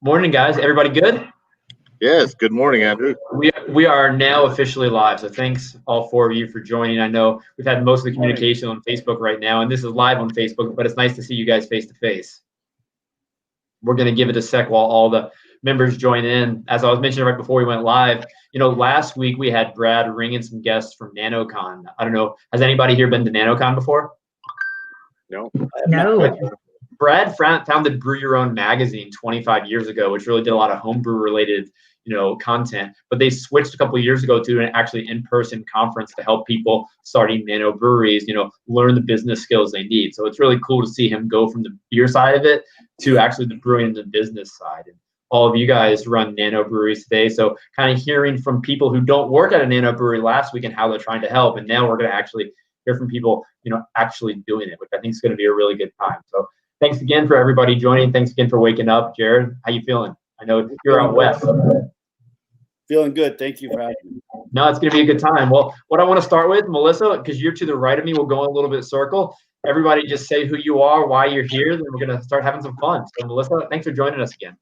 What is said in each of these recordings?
Morning, guys. Everybody good? Yes. Good morning, Andrew. We are now officially live. So thanks all four of you for joining. I know we've had most of the communication on Facebook right now, and this is live on Facebook, but it's nice to see you guys face to face. We're going to give it a sec while all the members join in. As I was mentioning right before we went live, last week we had Brad ring in some guests from NanoCon. I don't know, has anybody here been to NanoCon before? No. Brad founded Brew Your Own magazine 25 years ago, which really did a lot of homebrew related, content. But they switched a couple of years ago to an actually in-person conference to help people starting nano breweries, learn the business skills they need. So it's really cool to see him go from the beer side of it to actually the brewing and the business side. And all of you guys run nano breweries today. So kind of hearing from people who don't work at a nano brewery last week and how they're trying to help. And now we're going to actually hear from people, actually doing it, which I think is going to be a really good time. So thanks again for everybody joining. Thanks again for waking up. Jared, how you feeling? I know you're out west. Feeling good. Thank you for having me. No, it's going to be a good time. Well, what I want to start with, Melissa, because you're to the right of me, we'll go a little bit circle. Everybody just say who you are, why you're here, then we're going to start having some fun. So, Melissa, thanks for joining us again.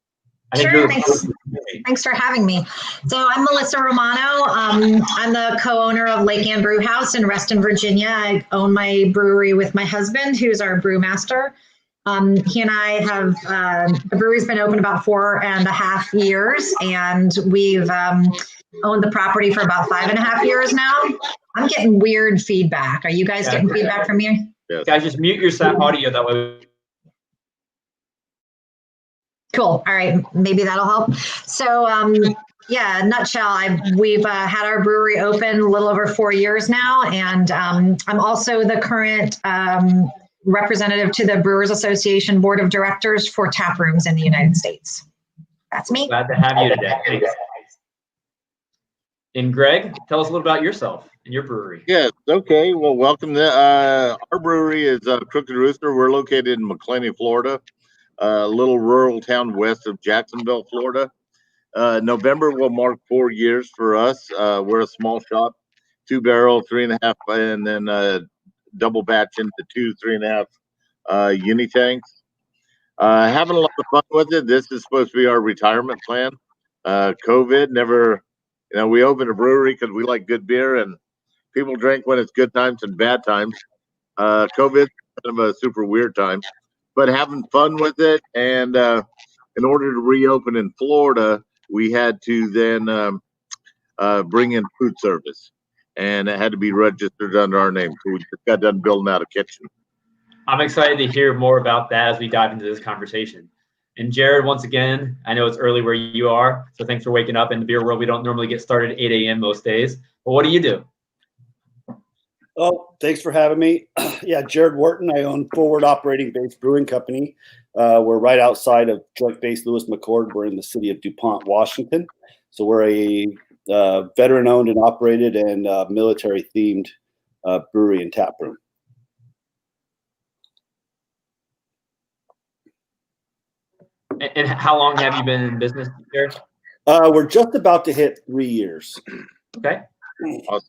Sure, thanks for having me. So I'm Melissa Romano. I'm the co-owner of Lake Ann Brew House in Reston, Virginia. I own my brewery with my husband, who's our brewmaster. He and I have, the brewery's been open about 4.5 years, and we've owned the property for about 5.5 years now. I'm getting weird feedback. Are you guys getting feedback from me? Yes. Guys, just mute your audio that way. Cool. All right. Maybe that'll help. So, nutshell, we've had our brewery open a little over 4 years now, and I'm also the current representative to the Brewers Association Board of Directors for tap rooms in the United States. That's me. Glad to have you today. Thanks. And Greg, tell us a little about yourself and your brewery. Yes. Okay. Well, welcome. Our brewery is Crooked Rooster. We're located in McClaney, Florida, a little rural town west of Jacksonville, Florida. November will mark 4 years for us. We're a small shop, 2-barrel, 3.5, and then double batch into 2 3.5 uni tanks. Having a lot of fun with it. This is supposed to be our retirement plan. COVID never, we opened a brewery because we like good beer, and people drink when it's good times and bad times. COVID kind of a super weird time, but having fun with it. And in order to reopen in Florida, we had to then bring in food service, and it had to be registered under our name. So we just got done building out a kitchen. I'm excited to hear more about that as we dive into this conversation. And Jared, once again, I know it's early where you are, so thanks for waking up. In the beer world, we don't normally get started at 8 a.m. most days. But what do you do? Oh, thanks for having me. Jared Wharton. I own Forward Operating Base Brewing Company. We're right outside of Joint Base Lewis McChord. We're in the city of DuPont, Washington. So we're a veteran-owned and operated and military-themed brewery and tap room. And how long have you been in business, Jared? We're just about to hit 3 years. Okay. Awesome.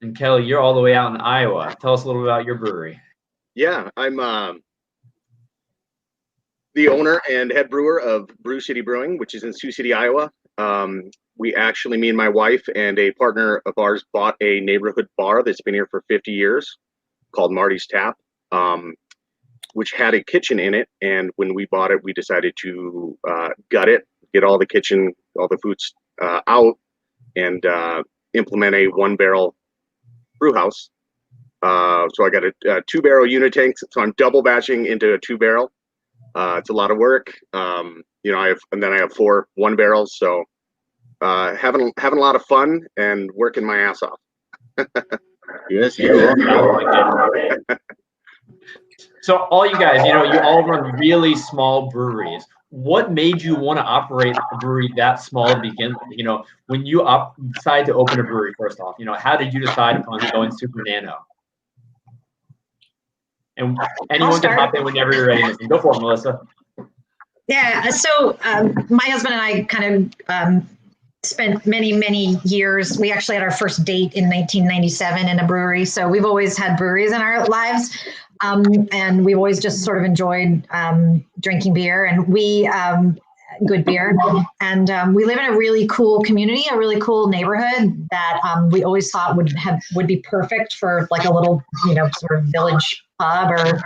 And Kelly, you're all the way out in Iowa. Tell us a little about your brewery. Yeah, I'm the owner and head brewer of Brew City Brewing, which is in Sioux City, Iowa. We actually, me and my wife and a partner of ours, bought a neighborhood bar that's been here for 50 years called Marty's Tap, which had a kitchen in it. And when we bought it, we decided to gut it, get all the kitchen, all the foods out, and implement a 1-barrel brew house. So I got a 2-barrel unit tank. So I'm double batching into a 2-barrel. It's a lot of work. I have 4 1-barrels. So having a lot of fun and working my ass off. Yes, you are. So all you guys, you all run really small breweries. What made you want to operate a brewery that small to begin with? When you decide to open a brewery, first off, how did you decide upon going super nano? And anyone can hop in whenever you're ready. Go for it, Melissa. Yeah. So my husband and I kind of spent many years. We actually had our first date in 1997 in a brewery. So we've always had breweries in our lives. And we've always just sort of enjoyed drinking beer. And we good beer. And we live in a really cool community, a really cool neighborhood that we always thought would be perfect for like a little, sort of village pub or,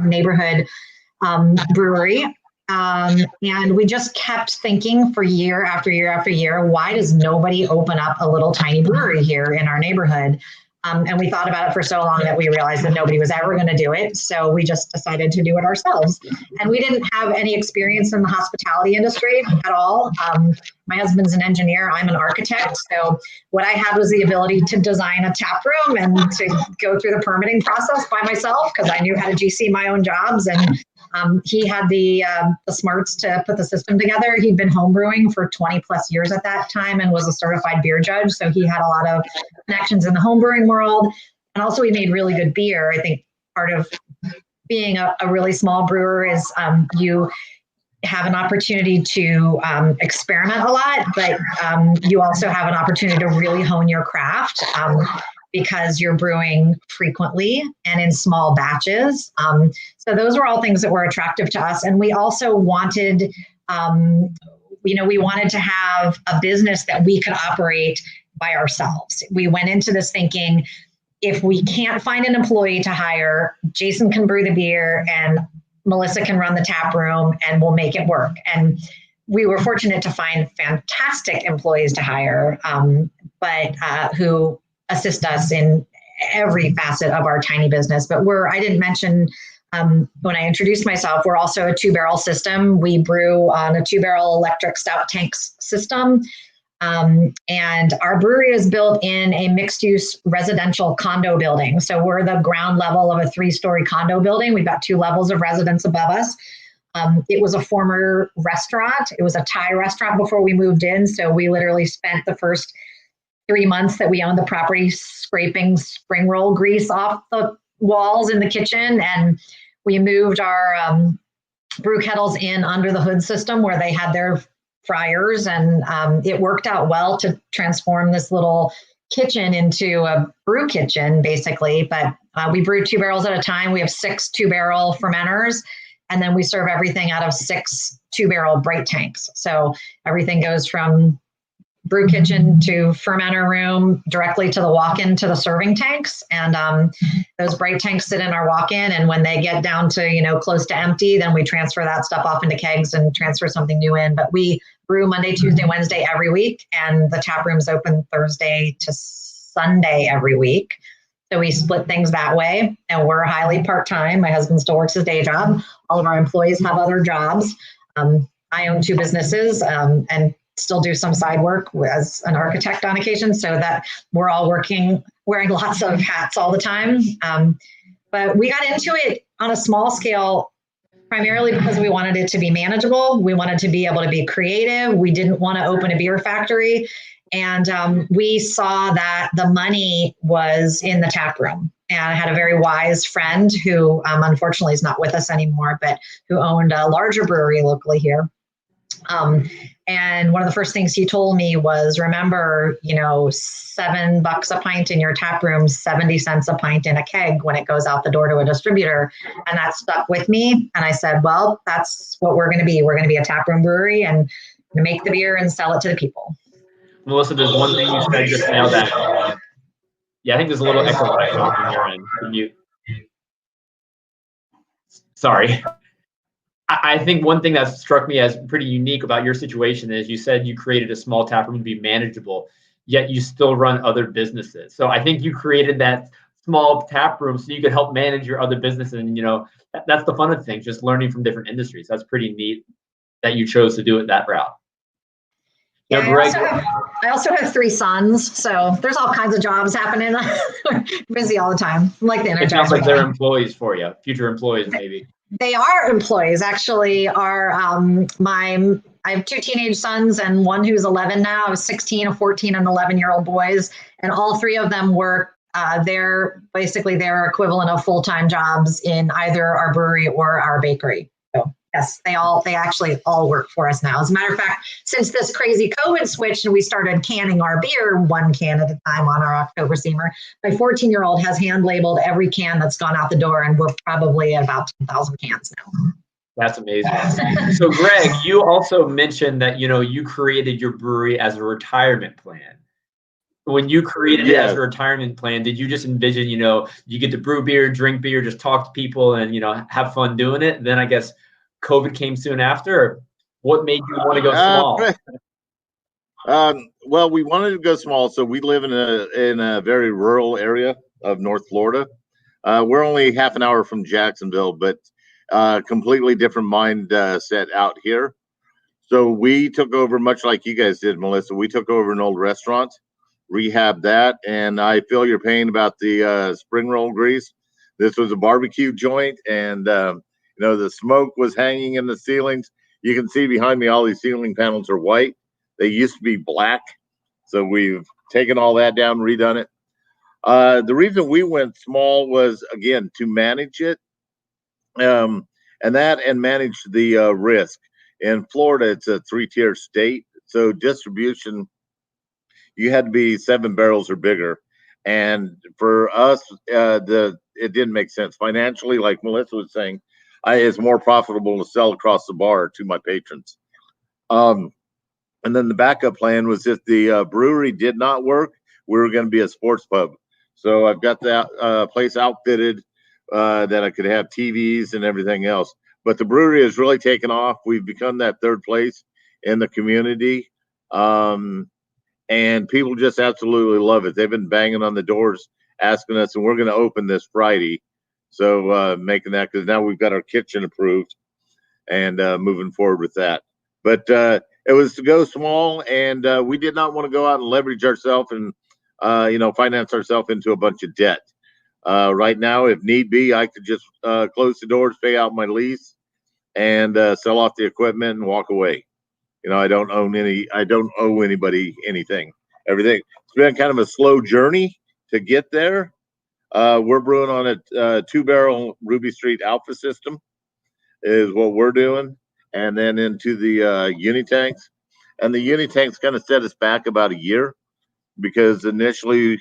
neighborhood brewery. And we just kept thinking for year after year after year, why does nobody open up a little tiny brewery here in our neighborhood? And we thought about it for so long that we realized that nobody was ever going to do it. So we just decided to do it ourselves. And we didn't have any experience in the hospitality industry at all. My husband's an engineer. I'm an architect. So what I had was the ability to design a tap room and to go through the permitting process by myself because I knew how to GC my own jobs. And he had the smarts to put the system together. He'd been homebrewing for 20 plus years at that time and was a certified beer judge. So he had a lot of connections in the homebrewing world. And also he made really good beer. I think part of being a really small brewer is you have an opportunity to experiment a lot, but you also have an opportunity to really hone your craft. Because you're brewing frequently and in small batches. So those were all things that were attractive to us. And we also wanted, we wanted to have a business that we could operate by ourselves. We went into this thinking, if we can't find an employee to hire, Jason can brew the beer and Melissa can run the tap room and we'll make it work. And we were fortunate to find fantastic employees to hire, but who assist us in every facet of our tiny business. But I didn't mention when I introduced myself, we're also a 2-barrel system. We brew on a 2-barrel electric stout tanks system. And our brewery is built in a mixed-use residential condo building. So we're the ground level of a 3-story condo building. We've got 2 levels of residence above us. It was a former restaurant. It was a Thai restaurant before we moved in. So we literally spent the first 3 months that we owned the property scraping spring roll grease off the walls in the kitchen. And we moved our brew kettles in under the hood system where they had their fryers. And it worked out well to transform this little kitchen into a brew kitchen, basically. But we brew 2 barrels at a time. We have 6 2-barrel fermenters. And then we serve everything out of 6 2-barrel bright tanks. So everything goes from brew kitchen to fermenter room directly to the walk-in to the serving tanks. And those bright tanks sit in our walk-in. And when they get down to, close to empty, then we transfer that stuff off into kegs and transfer something new in. But we brew Monday, Tuesday, Wednesday every week. And the tap room's open Thursday to Sunday every week. So we split things that way. And we're highly part-time. My husband still works his day job. All of our employees have other jobs. I own 2 businesses and still do some side work as an architect on occasion, so that we're all wearing lots of hats all the time. But we got into it on a small scale, primarily because we wanted it to be manageable. We wanted to be able to be creative. We didn't want to open a beer factory. And we saw that the money was in the tap room. And I had a very wise friend who unfortunately is not with us anymore, but who owned a larger brewery locally here. And one of the first things he told me was, remember, $7 a pint in your tap room, 70 cents a pint in a keg when it goes out the door to a distributor. And that stuck with me. And I said, well, that's what we're going to be. We're going to be a tap room brewery and make the beer and sell it to the people. Melissa, there's one thing you said just now that, I think there's a little echo on your end. Can you? Sorry. I think one thing that struck me as pretty unique about your situation is you said you created a small tap room to be manageable, yet you still run other businesses. So I think you created that small tap room so you could help manage your other businesses. And, that's the fun of things, just learning from different industries. That's pretty neat that you chose to do it that route. Yeah, I also have 3 sons, so there's all kinds of jobs happening. Busy all the time. I'm like the Energizer. It sounds like they're employees for you, future employees maybe. They are employees, actually. I have 2 teenage sons and one who's 11 now. I was 16, a 14, and 11-year-old boys, and all 3 of them work. They're basically their equivalent of full-time jobs in either our brewery or our bakery. So yes, they actually all work for us now. As a matter of fact, since this crazy COVID switched and we started canning our beer 1 can at a time on our October steamer, my 14-year-old has hand labeled every can that's gone out the door, and we're probably at about 10,000 cans now. That's amazing. So Greg, you also mentioned that, you created your brewery as a retirement plan. When you created it as a retirement plan, did you just envision, you get to brew beer, drink beer, just talk to people and, have fun doing it? And then I guess COVID came soon after. Or what made you want to go small? Well, we wanted to go small. So we live in a very rural area of North Florida. We're only half an hour from Jacksonville, but completely different mindset out here. So we took over, much like you guys did, Melissa. We took over an old restaurant, rehabbed that, and I feel your pain about the spring roll grease. This was a barbecue joint, and the smoke was hanging in the ceilings. You can see behind me, all these ceiling panels are white. They used to be black, so we've taken all that down, redone it. The reason we went small was, again, to manage it, and manage the risk. In Florida, it's a 3-tier state, so distribution, you had to be 7 barrels or bigger. And for us, it didn't make sense financially. Like Melissa was saying, it's more profitable to sell across the bar to my patrons. And then the backup plan was, if the brewery did not work, we were going to be a sports pub. So I've got that place outfitted that I could have TVs and everything else. But the brewery has really taken off. We've become that third place in the community. And people just absolutely love it. They've been banging on the doors asking us, and we're going to open this Friday. So making that, because now we've got our kitchen approved and moving forward with that. But it was to go small, and we did not want to go out and leverage ourselves and, finance ourselves into a bunch of debt. Right now, if need be, I could just close the doors, pay out my lease, and sell off the equipment and walk away. I don't owe anybody anything. Everything. It's been kind of a slow journey to get there. We're brewing on a 2-barrel Ruby Street Alpha system is what we're doing. And then into the uni tanks. And the uni tanks kind of set us back about a year, because initially,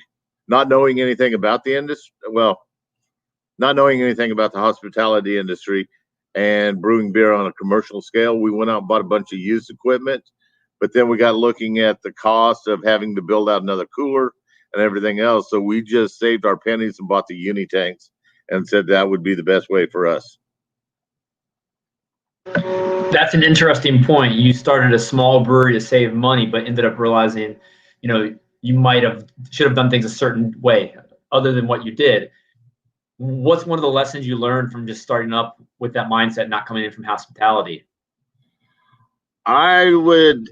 not knowing anything about the industry, not knowing anything about the hospitality industry and brewing beer on a commercial scale, we went out and bought a bunch of used equipment. But then we got looking at the cost of having to build out another cooler and everything else. So we just saved our pennies and bought the uni tanks and said that would be the best way for us. That's an interesting point. You started a small brewery to save money, but ended up realizing, you should have done things a certain way other than what you did. What's one of the lessons you learned from just starting up with that mindset, not coming in from hospitality? I would,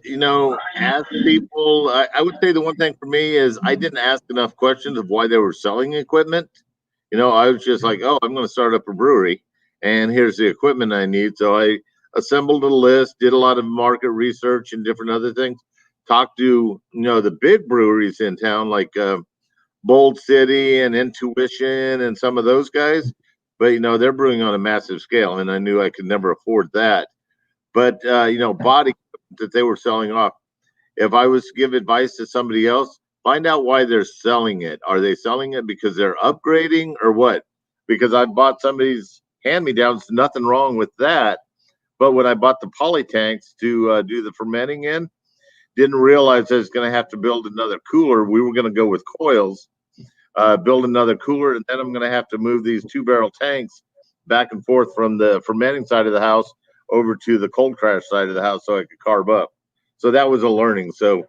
ask people. I would say the one thing for me is I didn't ask enough questions of why they were selling equipment. I was just like, oh, I'm going to start up a brewery, and here's the equipment I need. So I assembled a list, did a lot of market research and different other things, talked to, the big breweries in town, like Bold City and Intuition and some of those guys. But, they're brewing on a massive scale, and I knew I could never afford that. But, body that they were selling off, if I was to give advice to somebody else, find out why they're selling it. Are they selling it because they're upgrading or what? Because I bought somebody's hand-me-downs, nothing wrong with that. But when I bought the poly tanks to do the fermenting in, didn't realize I was going to have to build another cooler. We were going to go with coils, build another cooler, and then I'm going to have to move these 2-barrel tanks back and forth from the fermenting side of the house over to the cold crash side of the house so I could carb up. So that was a learning. So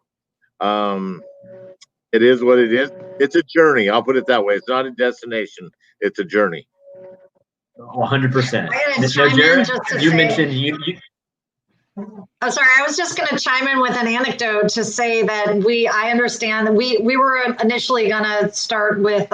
it is what it is. It's a journey. I'll put it that way. It's not a destination. It's a journey. 100%. Now, Jared, you mentioned you. Oh, sorry. I was just going to chime in with an anecdote to say that I understand that we were initially going to start with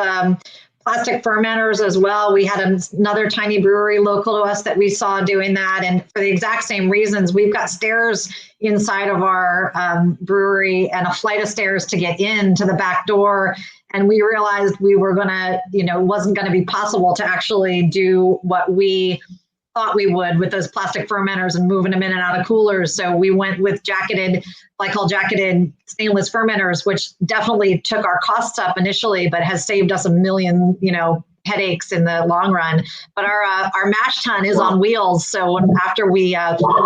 plastic fermenters as well. We had another tiny brewery local to us that we saw doing that. And for the exact same reasons, we've got stairs inside of our brewery and a flight of stairs to get into the back door. And we realized we were going to, it wasn't going to be possible to actually do what we thought we would with those plastic fermenters and moving them in and out of coolers. So we went with jacketed stainless fermenters, which definitely took our costs up initially, but has saved us $1 million, headaches in the long run. But our mash tun is on wheels. So after we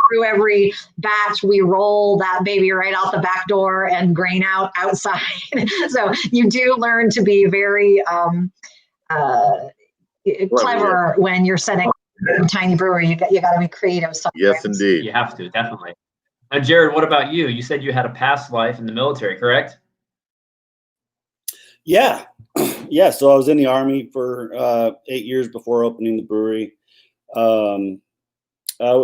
brew every batch, we roll that baby right out the back door and grain out outside. So you do learn to be very clever when you're setting a tiny brewery. You got to be creative sometimes. Yes, indeed. You have to, definitely. And Jared, what about you? You said you had a past life in the military, correct? Yeah. Yeah. So I was in the Army for 8 years before opening the brewery. It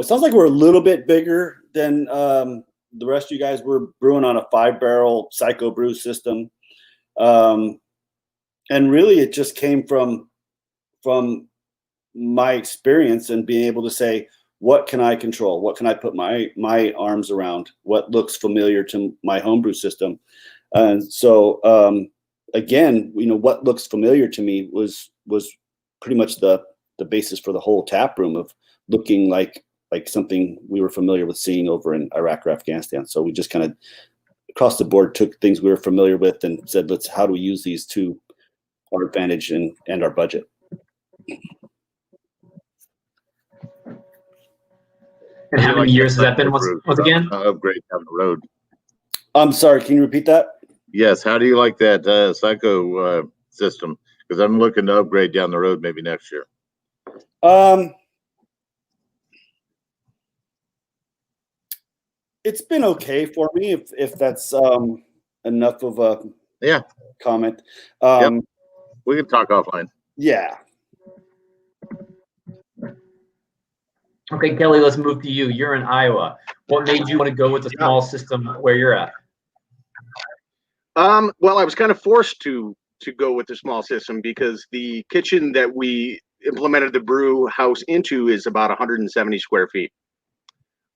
sounds like we're a little bit bigger than the rest of you guys. We're brewing on a 5-barrel Psycho Brew system. And really it just came from my experience and being able to say, what can I control? What can I put my arms around? What looks familiar to my homebrew system? And so, again, what looks familiar to me was pretty much the basis for the whole tap room of looking like something we were familiar with seeing over in Iraq or Afghanistan. So we just kind of across the board took things we were familiar with and said, how do we use these to our advantage and our budget? And how many years has that been once again? Upgrade down the road. I'm sorry, can you repeat that? Yes. How do you like that Psycho system? Because I'm looking to upgrade down the road maybe next year. It's been okay for me if that's enough of a comment. Yep. We can talk offline. Yeah. Okay, Kelly, let's move to you. You're in Iowa. What made you want to go with the small system where you're at? Well, I was kind of forced to go with the small system because the kitchen that we implemented the brew house into is about 170 square feet.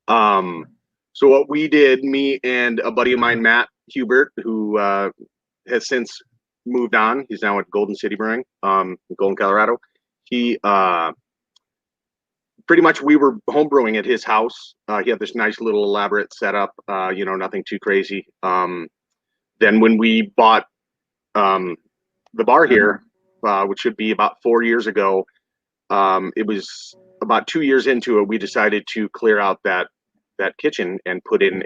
So what we did, me and a buddy of mine, Matt Hubert, who has since moved on. He's now at Golden City Brewing, in Golden, Colorado. He pretty much we were home brewing at his house. He had this nice little elaborate setup, nothing too crazy. Then when we bought the bar here, which should be about 4 years ago, it was about 2 years into it, we decided to clear out that kitchen and put in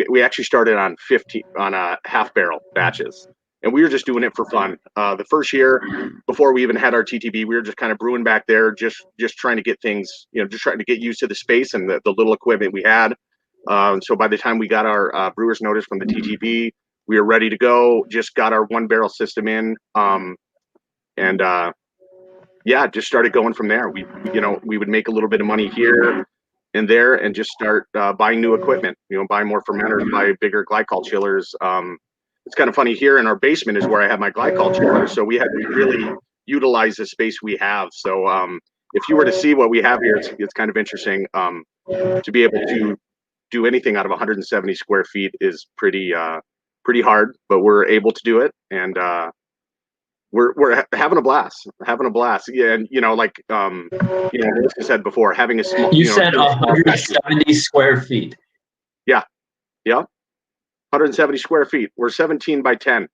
we actually started on 50 on a half barrel batches. And we were just doing it for fun. The first year, before we even had our TTB, we were just kind of brewing back there, just trying to get things, just trying to get used to the space and the little equipment we had. So by the time we got our brewer's notice from the TTB, we were ready to go. Just got our 1-barrel system in, just started going from there. We would make a little bit of money here and there, and just start buying new equipment. Buy more fermenters, buy bigger glycol chillers. It's kind of funny, here in our basement is where I have my glycol chiller. So we had to really utilize the space we have. So if you were to see what we have here, it's kind of interesting. To be able to do anything out of 170 square feet is pretty hard, but we're able to do it, and we're having a blast. Yeah, and like Melissa said before, having a small. You said 170 square feet. Yeah. 170 square feet. We're 17 by 10.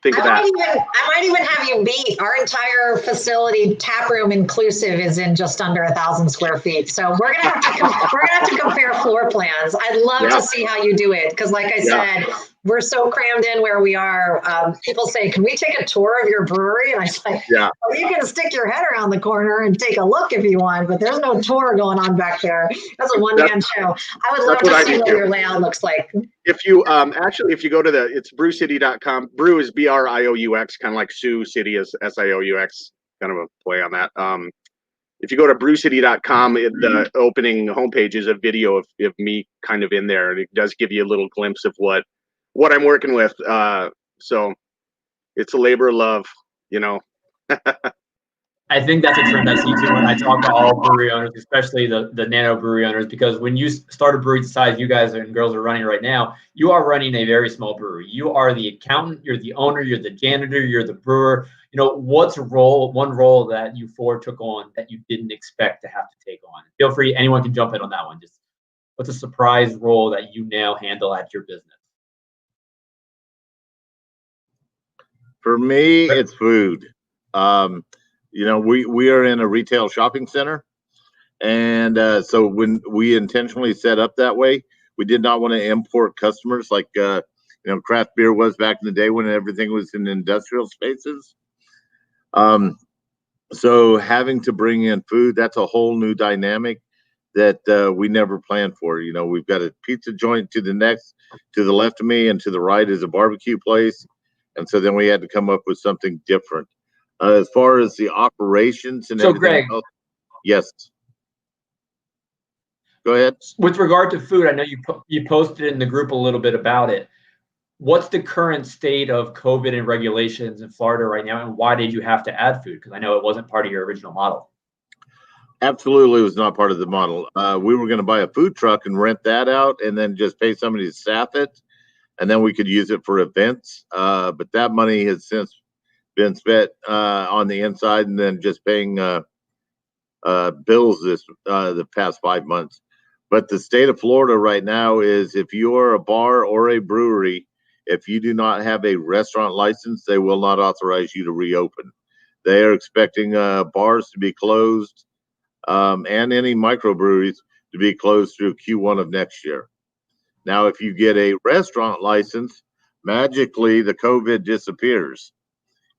Think of that. I might even have you beat. Our entire facility, tap room inclusive, is in just under 1,000 square feet. So we're gonna have to compare floor plans. I'd love to see how you do it, because, like I said, we're so crammed in where we are. People say, "Can we take a tour of your brewery?" And I say, "Well, you can stick your head around the corner and take a look if you want, but there's no tour going on back there. That's a one-man show." I would love to see what your layout looks like. If you if you go to it's brewcity.com. Brew is BRIOUX, kind of like Sioux City is SIOUX, kind of a play on that. If you go to brewcity.com, the opening homepage is a video of me kind of in there, and it does give you a little glimpse of what I'm working with. So it's a labor of love, I think that's a trend I see too when I talk to all brewery owners, especially the Nano Brewery owners, because when you start a brewery the size you guys and girls are running right now, you are running a very small brewery. You are the accountant, you're the owner, you're the janitor, you're the brewer. What's one role that you four took on that you didn't expect to have to take on? Feel free, anyone can jump in on that one. Just what's a surprise role that you now handle at your business? For me, it's food. We are in a retail shopping center. And so when we intentionally set up that way, we did not want to import customers like, craft beer was back in the day when everything was in industrial spaces. So having to bring in food, that's a whole new dynamic that we never planned for. We've got a pizza joint to the left of me, and to the right is a barbecue place. And so then we had to come up with something different. As far as the operations and everything Greg, else, yes. Go ahead. With regard to food, I know you posted in the group a little bit about it. What's the current state of COVID and regulations in Florida right now, and why did you have to add food? Because I know it wasn't part of your original model. Absolutely, it was not part of the model. We were going to buy a food truck and rent that out, and then just pay somebody to staff it, and then we could use it for events. But that money has since been spent on the inside, and then just paying bills the past 5 months. But the state of Florida right now is, if you are a bar or a brewery, if you do not have a restaurant license, they will not authorize you to reopen. They are expecting bars to be closed, and any microbreweries to be closed through Q1 of next year. Now, if you get a restaurant license, magically the COVID disappears.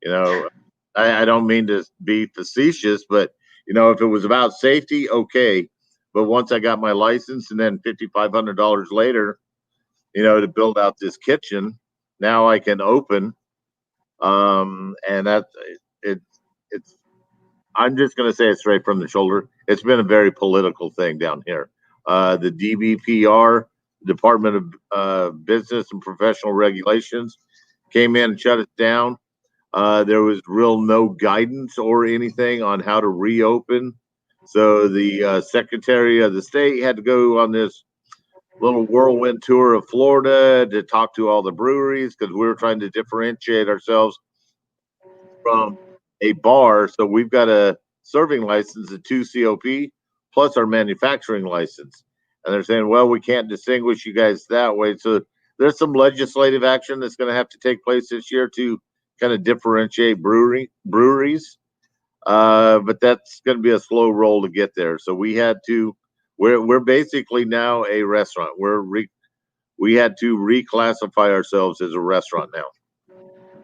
I don't mean to be facetious, but if it was about safety, okay. But once I got my license, and then $5,500 later, to build out this kitchen, now I can open. And that's it. I'm just going to say it straight from the shoulder. It's been a very political thing down here. The DBPR, Department of Business and Professional Regulations, came in and shut it down. There was no guidance or anything on how to reopen. So the Secretary of the State had to go on this little whirlwind tour of Florida to talk to all the breweries, because we were trying to differentiate ourselves from a bar. So we've got a serving license, a 2 COP, plus our manufacturing license. And they're saying, well, we can't distinguish you guys that way. So there's some legislative action that's going to have to take place this year to kind of differentiate breweries. But that's going to be a slow roll to get there. So we're basically now a restaurant. We had to reclassify ourselves as a restaurant now.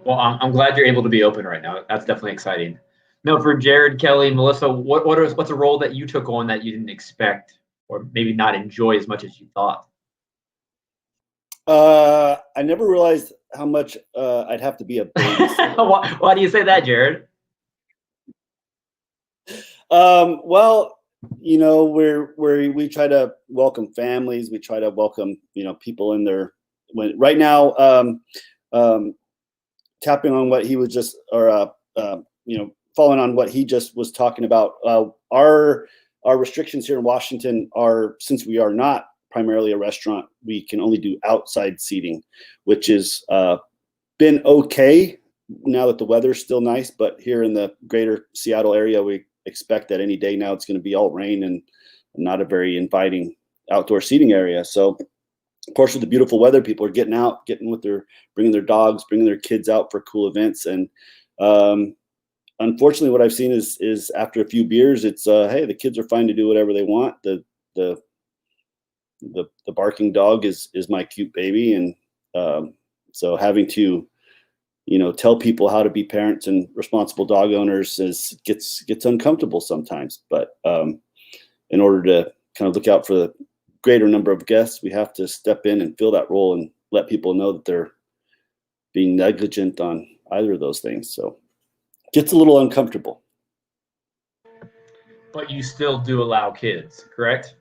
Well, I'm glad you're able to be open right now. That's definitely exciting. Now, for Jared, Kelly, Melissa, what's a role that you took on that you didn't expect, or maybe not enjoy as much as you thought? I never realized how much I'd have to be a babysitter. Why do you say that, Jared? Well, we try to welcome families. We try to welcome, people in their, right now, tapping on what he was just, or, following on what he just was talking about. Our restrictions here in Washington are, since we are not primarily a restaurant, we can only do outside seating, which is been okay now that the weather's still nice. But here in the greater Seattle area, we expect that any day now it's going to be all rain and not a very inviting outdoor seating area. So, of course, with the beautiful weather, people are getting out, bringing their dogs, bringing their kids out for cool events. And unfortunately, what I've seen is after a few beers, it's hey, the kids are fine to do whatever they want. The barking dog is my cute baby, and so having to tell people how to be parents and responsible dog owners gets uncomfortable sometimes. But in order to kind of look out for the greater number of guests, we have to step in and fill that role and let people know that they're being negligent on either of those things. So it gets a little uncomfortable. But you still do allow kids, correct?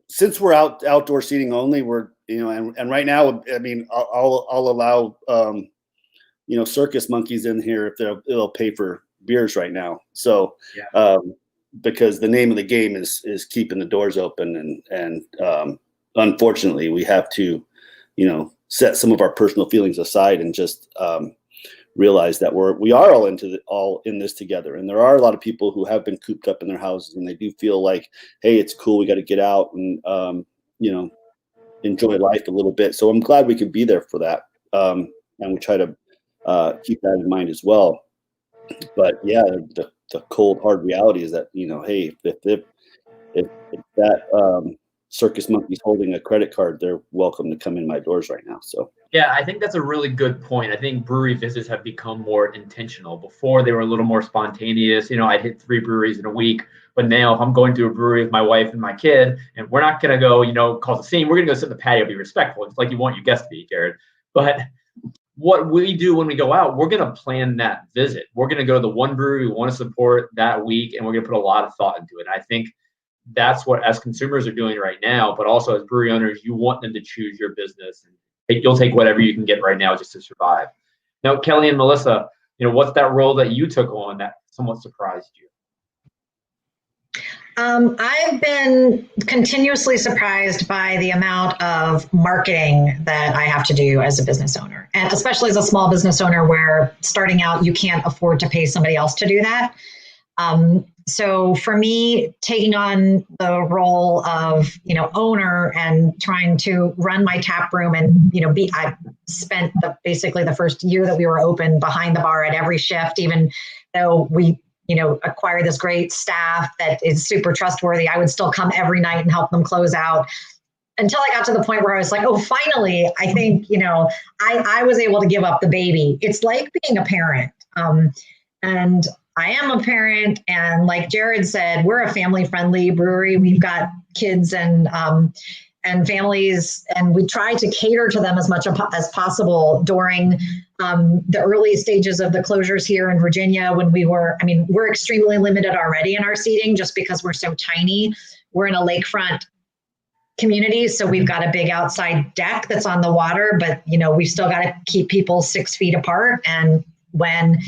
Since we're outdoor seating only, we're and right now, I mean, I'll allow circus monkeys in here if they'll pay for beers right now. So yeah. Because the name of the game is keeping the doors open, and unfortunately we have to set some of our personal feelings aside and just realize that we are all in this together. And there are a lot of people who have been cooped up in their houses, and they do feel like, hey, it's cool, we got to get out and enjoy life a little bit. So I'm glad we could be there for that. And we try to keep that in mind as well. But yeah, the cold hard reality is that, hey, if that circus monkey's holding a credit card, they're welcome to come in my doors right now. So yeah, I think that's a really good point. I think brewery visits have become more intentional. Before they were a little more spontaneous. I'd hit 3 breweries in a week, but now if I'm going to a brewery with my wife and my kid, and we're not gonna go, cause a scene, we're gonna go sit in the patio, be respectful. It's like you want your guests to be, Jared. But what we do when we go out, we're going to plan that visit. We're going to go to the one brewery we want to support that week, and we're going to put a lot of thought into it. And I think that's what, as consumers, are doing right now, but also as brewery owners, you want them to choose your business, and you'll take whatever you can get right now just to survive. Now, Kelly and Melissa, what's that role that you took on that somewhat surprised you? I've been continuously surprised by the amount of marketing that I have to do as a business owner, and especially as a small business owner where starting out, you can't afford to pay somebody else to do that. So for me, taking on the role of, owner and trying to run my tap room and, I spent basically the first year that we were open behind the bar at every shift, even though we acquire this great staff that is super trustworthy. I would still come every night and help them close out until I got to the point where I was like, oh, finally, I think, I was able to give up the baby. It's like being a parent. And I am a parent. And like Jared said, we're a family-friendly brewery. We've got kids and families, and we try to cater to them as much as possible during the early stages of the closures here in Virginia when we're extremely limited already in our seating just because we're so tiny. We're in a lakefront community, so we've got a big outside deck that's on the water, but we still got to keep people 6 feet apart. And when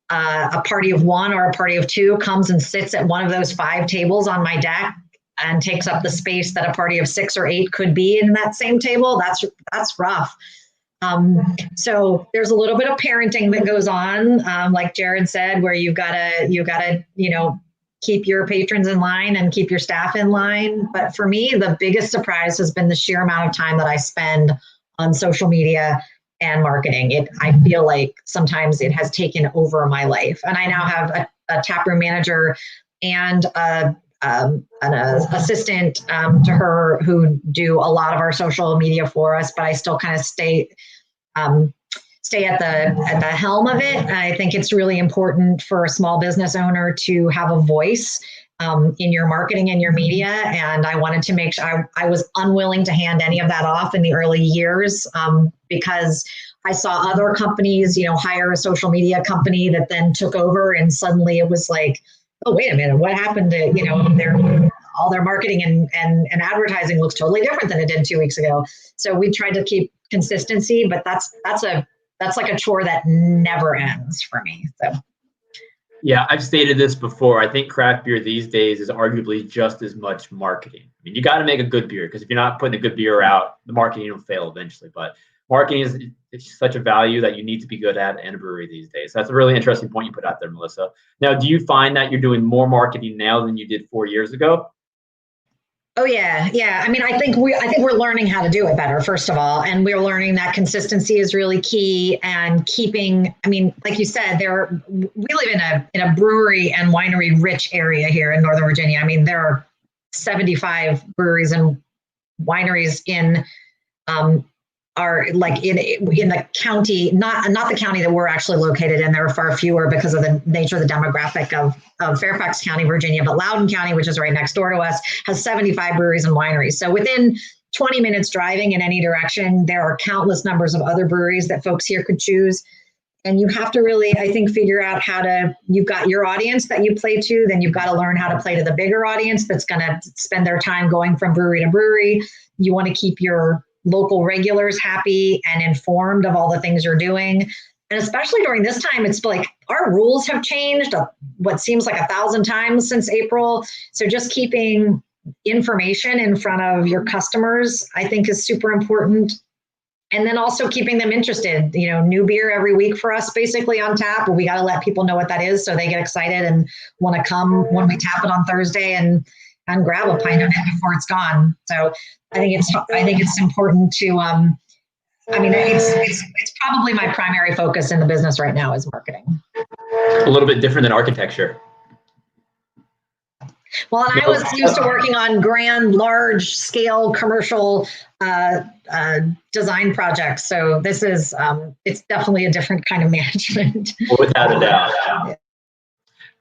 a party of 1 or a party of 2 comes and sits at one of those 5 tables on my deck and takes up the space that a party of 6 or 8 could be in that same table, that's rough. So there's a little bit of parenting that goes on, like Jared said, where you gotta, keep your patrons in line and keep your staff in line. But for me, the biggest surprise has been the sheer amount of time that I spend on social media and marketing. I feel like sometimes it has taken over my life, and I now have a taproom manager and an assistant to her who do a lot of our social media for us, but I still kind of stay at the helm of it. I think it's really important for a small business owner to have a voice in your marketing and your media. And I wanted to make sure I was unwilling to hand any of that off in the early years because I saw other companies, hire a social media company that then took over, and suddenly it was like, oh, wait a minute, what happened to, all their marketing and advertising looks totally different than it did 2 weeks ago. So we tried to keep consistency, but that's like a chore that never ends for me. So. Yeah, I've stated this before. I think craft beer these days is arguably just as much marketing. I mean, you got to make a good beer, because if you're not putting a good beer out, the marketing will fail eventually. But marketing it's such a value that you need to be good at in a brewery these days. That's a really interesting point you put out there, Melissa. Now, do you find that you're doing more marketing now than you did 4 years ago? Oh yeah. I mean, I think we're learning how to do it better, first of all, and we're learning that consistency is really key. And keeping, I mean, like you said, we live in a brewery and winery rich area here in Northern Virginia. I mean, there are 75 breweries and wineries in are like in the county, not the county that we're actually located in. There are far fewer because of the nature of the demographic of Fairfax County, Virginia, but Loudoun County, which is right next door to us, has 75 breweries and wineries. So within 20 minutes driving in any direction, there are countless numbers of other breweries that folks here could choose. And you have to really, I think, figure out you've got your audience that you play to, then you've got to learn how to play to the bigger audience that's going to spend their time going from brewery to brewery. You want to keep your local regulars happy and informed of all the things you're doing. And especially during this time, it's like our rules have changed what seems like 1,000 times since April. So just keeping information in front of your customers, I think, is super important. And then also keeping them interested, new beer every week for us, basically on tap, but we got to let people know what that is so they get excited and want to come when we tap it on Thursday and grab a pint of it before it's gone. So I think it's important to I mean, it's probably my primary focus in the business right now is marketing. A little bit different than architecture. Well, and I was used to working on grand, large scale commercial design projects. So this is, it's definitely a different kind of management. Without a doubt.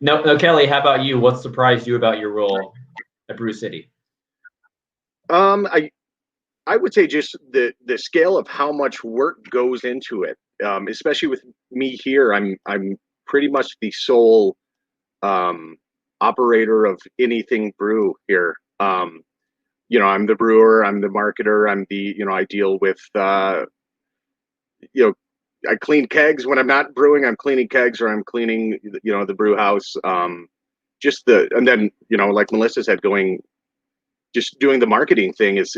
No, Kelly, how about you? What surprised you about your role at Brew City? I would say just the scale of how much work goes into it, especially with me here. I'm pretty much the sole operator of anything brew here. You know, I'm the brewer, I'm the marketer, I'm the, you know, I deal with, you know, I clean kegs when I'm not brewing. I'm cleaning kegs, or I'm cleaning, you know, the brew house. And then, you know, like Melissa said, just doing the marketing thing is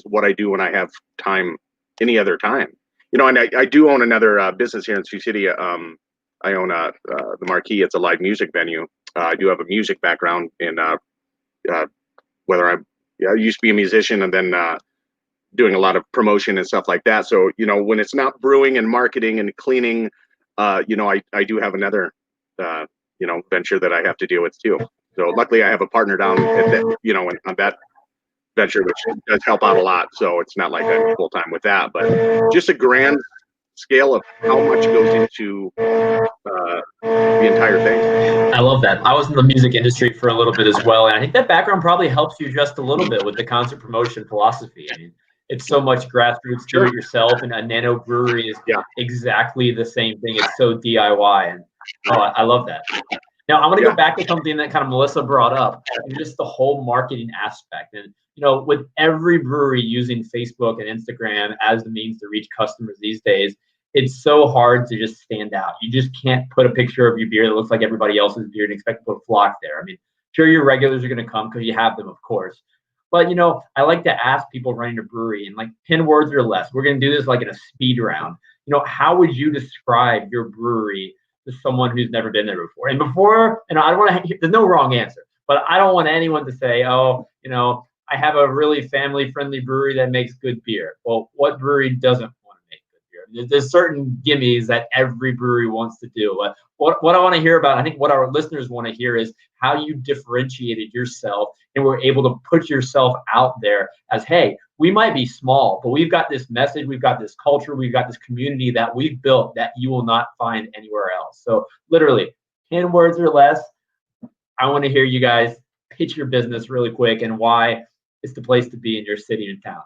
what I do when I have time, any other time. You know, and I do own another business here in Sioux City. I own the Marquee. It's a live music venue. I do have a music background in whether I used to be a musician, and then doing a lot of promotion and stuff like that. So, you know, when it's not brewing and marketing and cleaning, you know, I do have another, you know, venture that I have to deal with too. So luckily I have a partner down at that, you know, on that venture, which does help out a lot. So it's not like I'm full time with that, but just a grand scale of how much goes into the entire thing. I love that. I was in the music industry for a little bit as well, and I think that background probably helps you just a little bit with the concert promotion philosophy. I mean, it's so much grassroots, do it yourself, and a Nano Brewery is exactly the same thing. It's so DIY, and I love that. Now I want to go back to something that kind of Melissa brought up, and just the whole marketing aspect. And you know, with every brewery using Facebook and Instagram as the means to reach customers these days, it's so hard to just stand out. You just can't put a picture of your beer that looks like everybody else's beer and expect to put a flock there. I mean, sure, your regulars are going to come because you have them, of course. But, you know, I like to ask people running a brewery in like 10 words or less. We're going to do this like in a speed round. You know, how would you describe your brewery to someone who's never been there before? And before, and I don't want to, there's no wrong answer, but I don't want anyone to say, oh, you know, I have a really family-friendly brewery that makes good beer. Well, what brewery doesn't want to make good beer? There's certain gimmies that every brewery wants to do. But what I want to hear about, I think what our listeners want to hear is how you differentiated yourself and were able to put yourself out there as, hey, we might be small, but we've got this message, we've got this culture, we've got this community that we've built that you will not find anywhere else. So literally 10 words or less. I want to hear you guys pitch your business really quick and why it's the place to be in your city and town.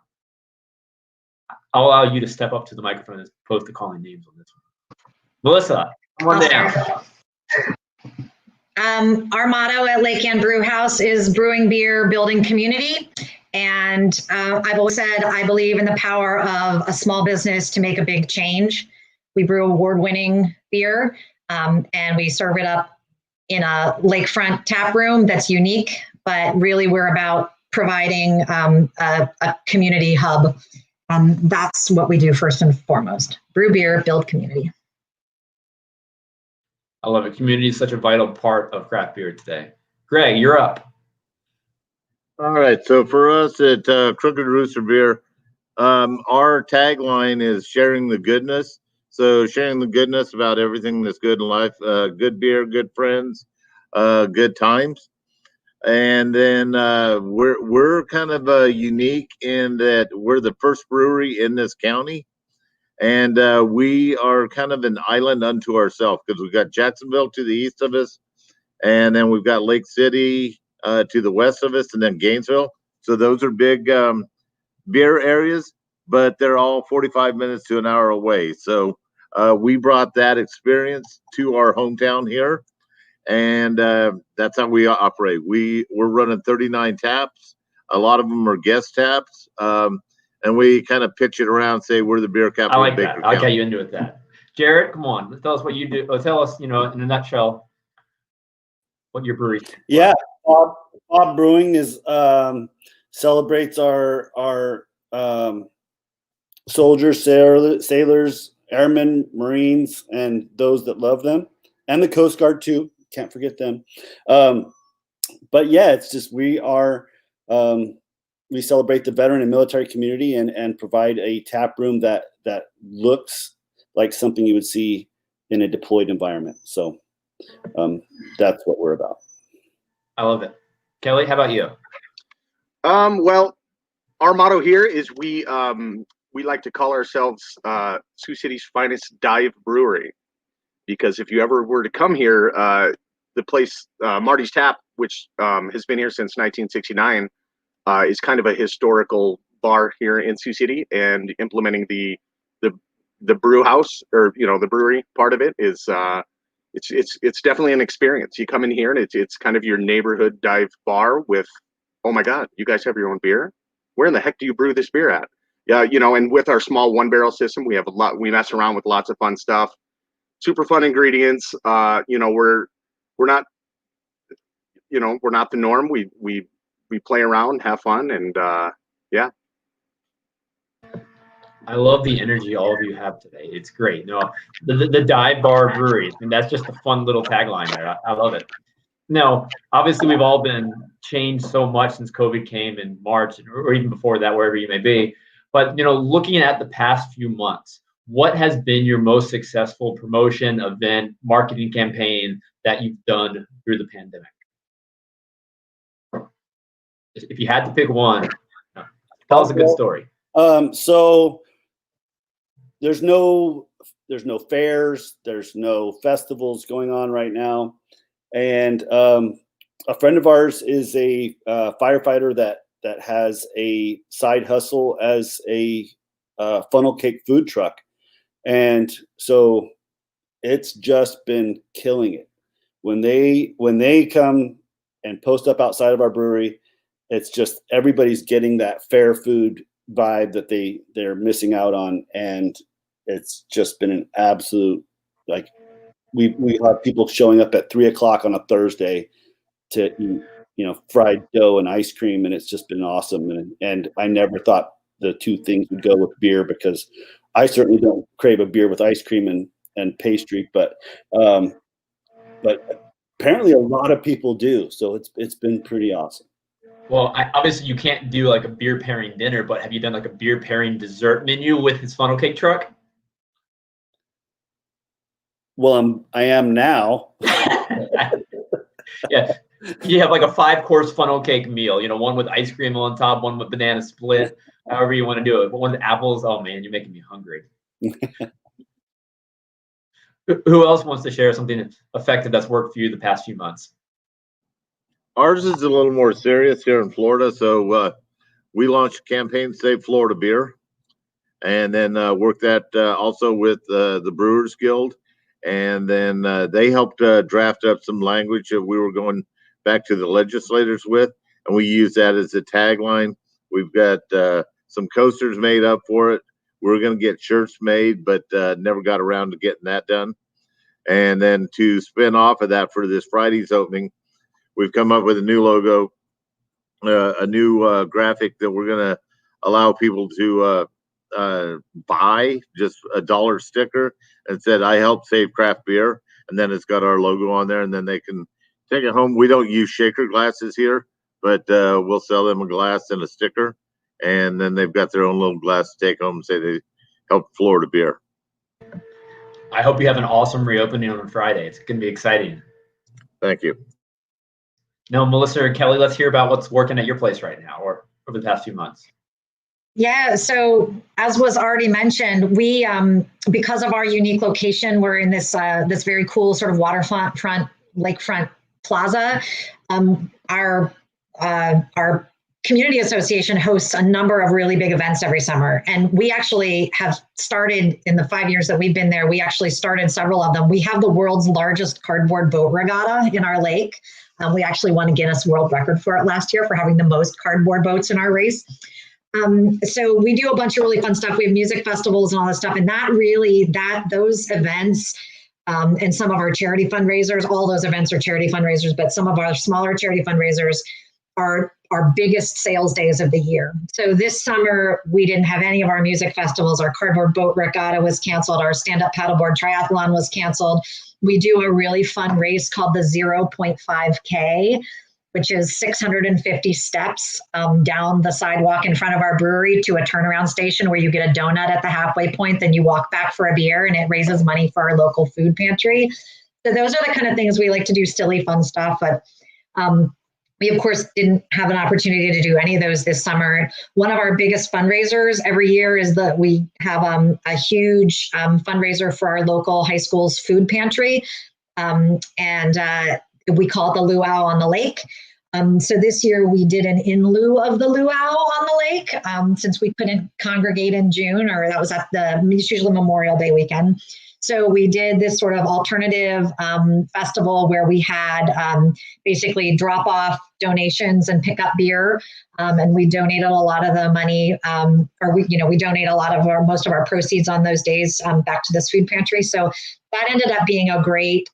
I'll allow you to step up to the microphone as opposed to calling names on this one. Melissa, come on down. Our motto at Lake Ann Brew House is brewing beer, building community. And I've always said I believe in the power of a small business to make a big change. We brew award-winning beer, and we serve it up in a lakefront tap room that's unique, but really we're about providing a community hub. That's what we do first and foremost. Brew beer, build community. I love it. Community is such a vital part of craft beer today. Greg, you're up. All right. So for us at Crooked Rooster Beer, our tagline is sharing the goodness. So sharing the goodness about everything that's good in life, good beer, good friends, good times. And then we're kind of unique in that we're the first brewery in this county. And we are kind of an island unto ourselves because we've got Jacksonville to the east of us, and then we've got Lake City to the west of us, and then Gainesville. So those are big beer areas, but they're all 45 minutes to an hour away. So we brought that experience to our hometown here, and that's how we operate. We're running 39 taps. A lot of them are guest taps. And we kind of pitch it around, say we're the beer capital. I like that. I like how you into it. That Jared, come on, tell us what you do. Tell us, you know, in a nutshell, what your brewery. Yeah, Bob Brewing is celebrates our soldiers, sailors, airmen, Marines, and those that love them, and the Coast Guard too. Can't forget them. But yeah, it's just we are. we celebrate the veteran and military community and provide a tap room that looks like something you would see in a deployed environment. So that's what we're about. I love it. Kelly, how about you? Well, our motto here is we like to call ourselves Sioux City's finest dive brewery, because if you ever were to come here, the place Marty's Tap, which has been here since 1969, is kind of a historical bar here in Sioux City, and implementing the brew house, or the brewery part of it is it's definitely an experience. You come in here and it's kind of your neighborhood dive bar with, oh my God, you guys have your own beer? Where in the heck do you brew this beer at? Yeah, and with our small 1-barrel system, we mess around with lots of fun stuff, super fun ingredients. We're not the norm. We play around, have fun, and yeah. I love the energy all of you have today. It's great. The dive bar brewery. I mean, that's just a fun little tagline there. I love it. Now, obviously, we've all been changed so much since COVID came in March, or even before that, wherever you may be. But looking at the past few months, what has been your most successful promotion, event, marketing campaign that you've done through the pandemic? If you had to pick one, tell us a good story. So there's no fairs, there's no festivals going on right now, and a friend of ours is a firefighter that has a side hustle as a funnel cake food truck, and so it's just been killing it. When they come and post up outside of our brewery, it's just everybody's getting that fair food vibe that they're missing out on, and it's just been an absolute, like, we have people showing up at 3:00 on a Thursday to eat fried dough and ice cream, and it's just been awesome. And I never thought the two things would go with beer, because I certainly don't crave a beer with ice cream and pastry, but apparently a lot of people do, so it's been pretty awesome. Well, obviously you can't do like a beer pairing dinner, but have you done like a beer pairing dessert menu with his funnel cake truck? Well, I am now. Yeah, you have like a 5-course funnel cake meal. One with ice cream on top, one with banana split, however you want to do it. But one with apples, oh man, you're making me hungry. Who else wants to share something effective that's worked for you the past few months? Ours is a little more serious here in Florida. So we launched a campaign, Save Florida Beer, and then worked that also with the Brewers Guild. And then they helped draft up some language that we were going back to the legislators with, and we use that as a tagline. We've got some coasters made up for it. We were going to get shirts made, but never got around to getting that done. And then to spin off of that for this Friday's opening, we've come up with a new logo, a new graphic that we're going to allow people to buy, just a $1 sticker, and said, "I help save craft beer." And then it's got our logo on there, and then they can take it home. We don't use shaker glasses here, but we'll sell them a glass and a sticker. And then they've got their own little glass to take home and say they help Florida beer. I hope you have an awesome reopening on Friday. It's going to be exciting. Thank you. Now, Melissa or Kelly, let's hear about what's working at your place right now or over the past few months. Yeah, so as was already mentioned, we because of our unique location, we're in this this very cool sort of waterfront lakefront plaza. Our community association hosts a number of really big events every summer, and we actually have started in the 5 years that we've been there. We actually started several of them. We have the world's largest cardboard boat regatta in our lake. We actually won a Guinness World Record for it last year for having the most cardboard boats in our race. So we do a bunch of really fun stuff. We have music festivals and all this stuff. And those events and some of our charity fundraisers, all those events are charity fundraisers, but some of our smaller charity fundraisers are our biggest sales days of the year. So this summer, we didn't have any of our music festivals. Our cardboard boat regatta was canceled. Our stand-up paddleboard triathlon was canceled. We do a really fun race called the 0.5K. which is 650 steps down the sidewalk in front of our brewery to a turnaround station where you get a donut at the halfway point, then you walk back for a beer, and it raises money for our local food pantry. So those are the kind of things we like to do, silly, fun stuff. But we, of course, didn't have an opportunity to do any of those this summer. One of our biggest fundraisers every year is that we have a huge fundraiser for our local high school's food pantry. We call it the Luau on the Lake. So this year we did an in lieu of the luau on the lake, since we couldn't congregate in June, or that was at it's usually Memorial Day weekend. So we did this sort of alternative festival where we had basically drop off donations and pick up beer. And we donated a lot of the money, we donate a lot of most of our proceeds on those days back to this food pantry. So that ended up being a great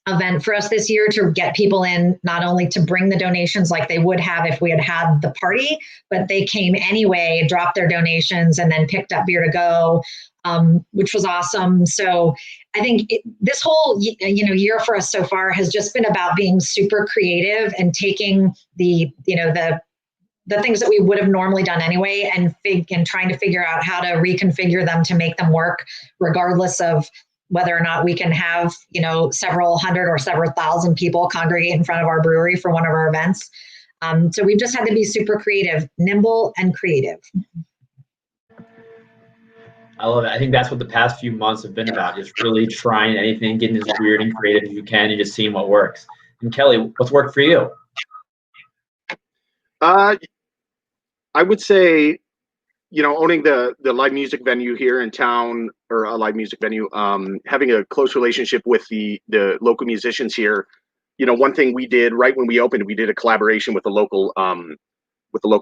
event for us this year to get people in, not only to bring the donations like they would have if we had had the party, but they came anyway, dropped their donations, and then picked up beer to go, which was awesome. So I think this whole year for us so far has just been about being super creative and taking the things that we would have normally done anyway and trying to figure out how to reconfigure them to make them work, regardless of whether or not we can have, several hundred or several thousand people congregate in front of our brewery for one of our events. So we've just had to be super creative, nimble and creative. I love it. I think that's what the past few months have been about, just really trying anything, getting as weird and creative as you can and just seeing what works. And Kelly, what's worked for you? I would say, owning the live music venue here in town, or a live music venue, having a close relationship with the local musicians here. One thing we did right when we opened, we did a collaboration with a local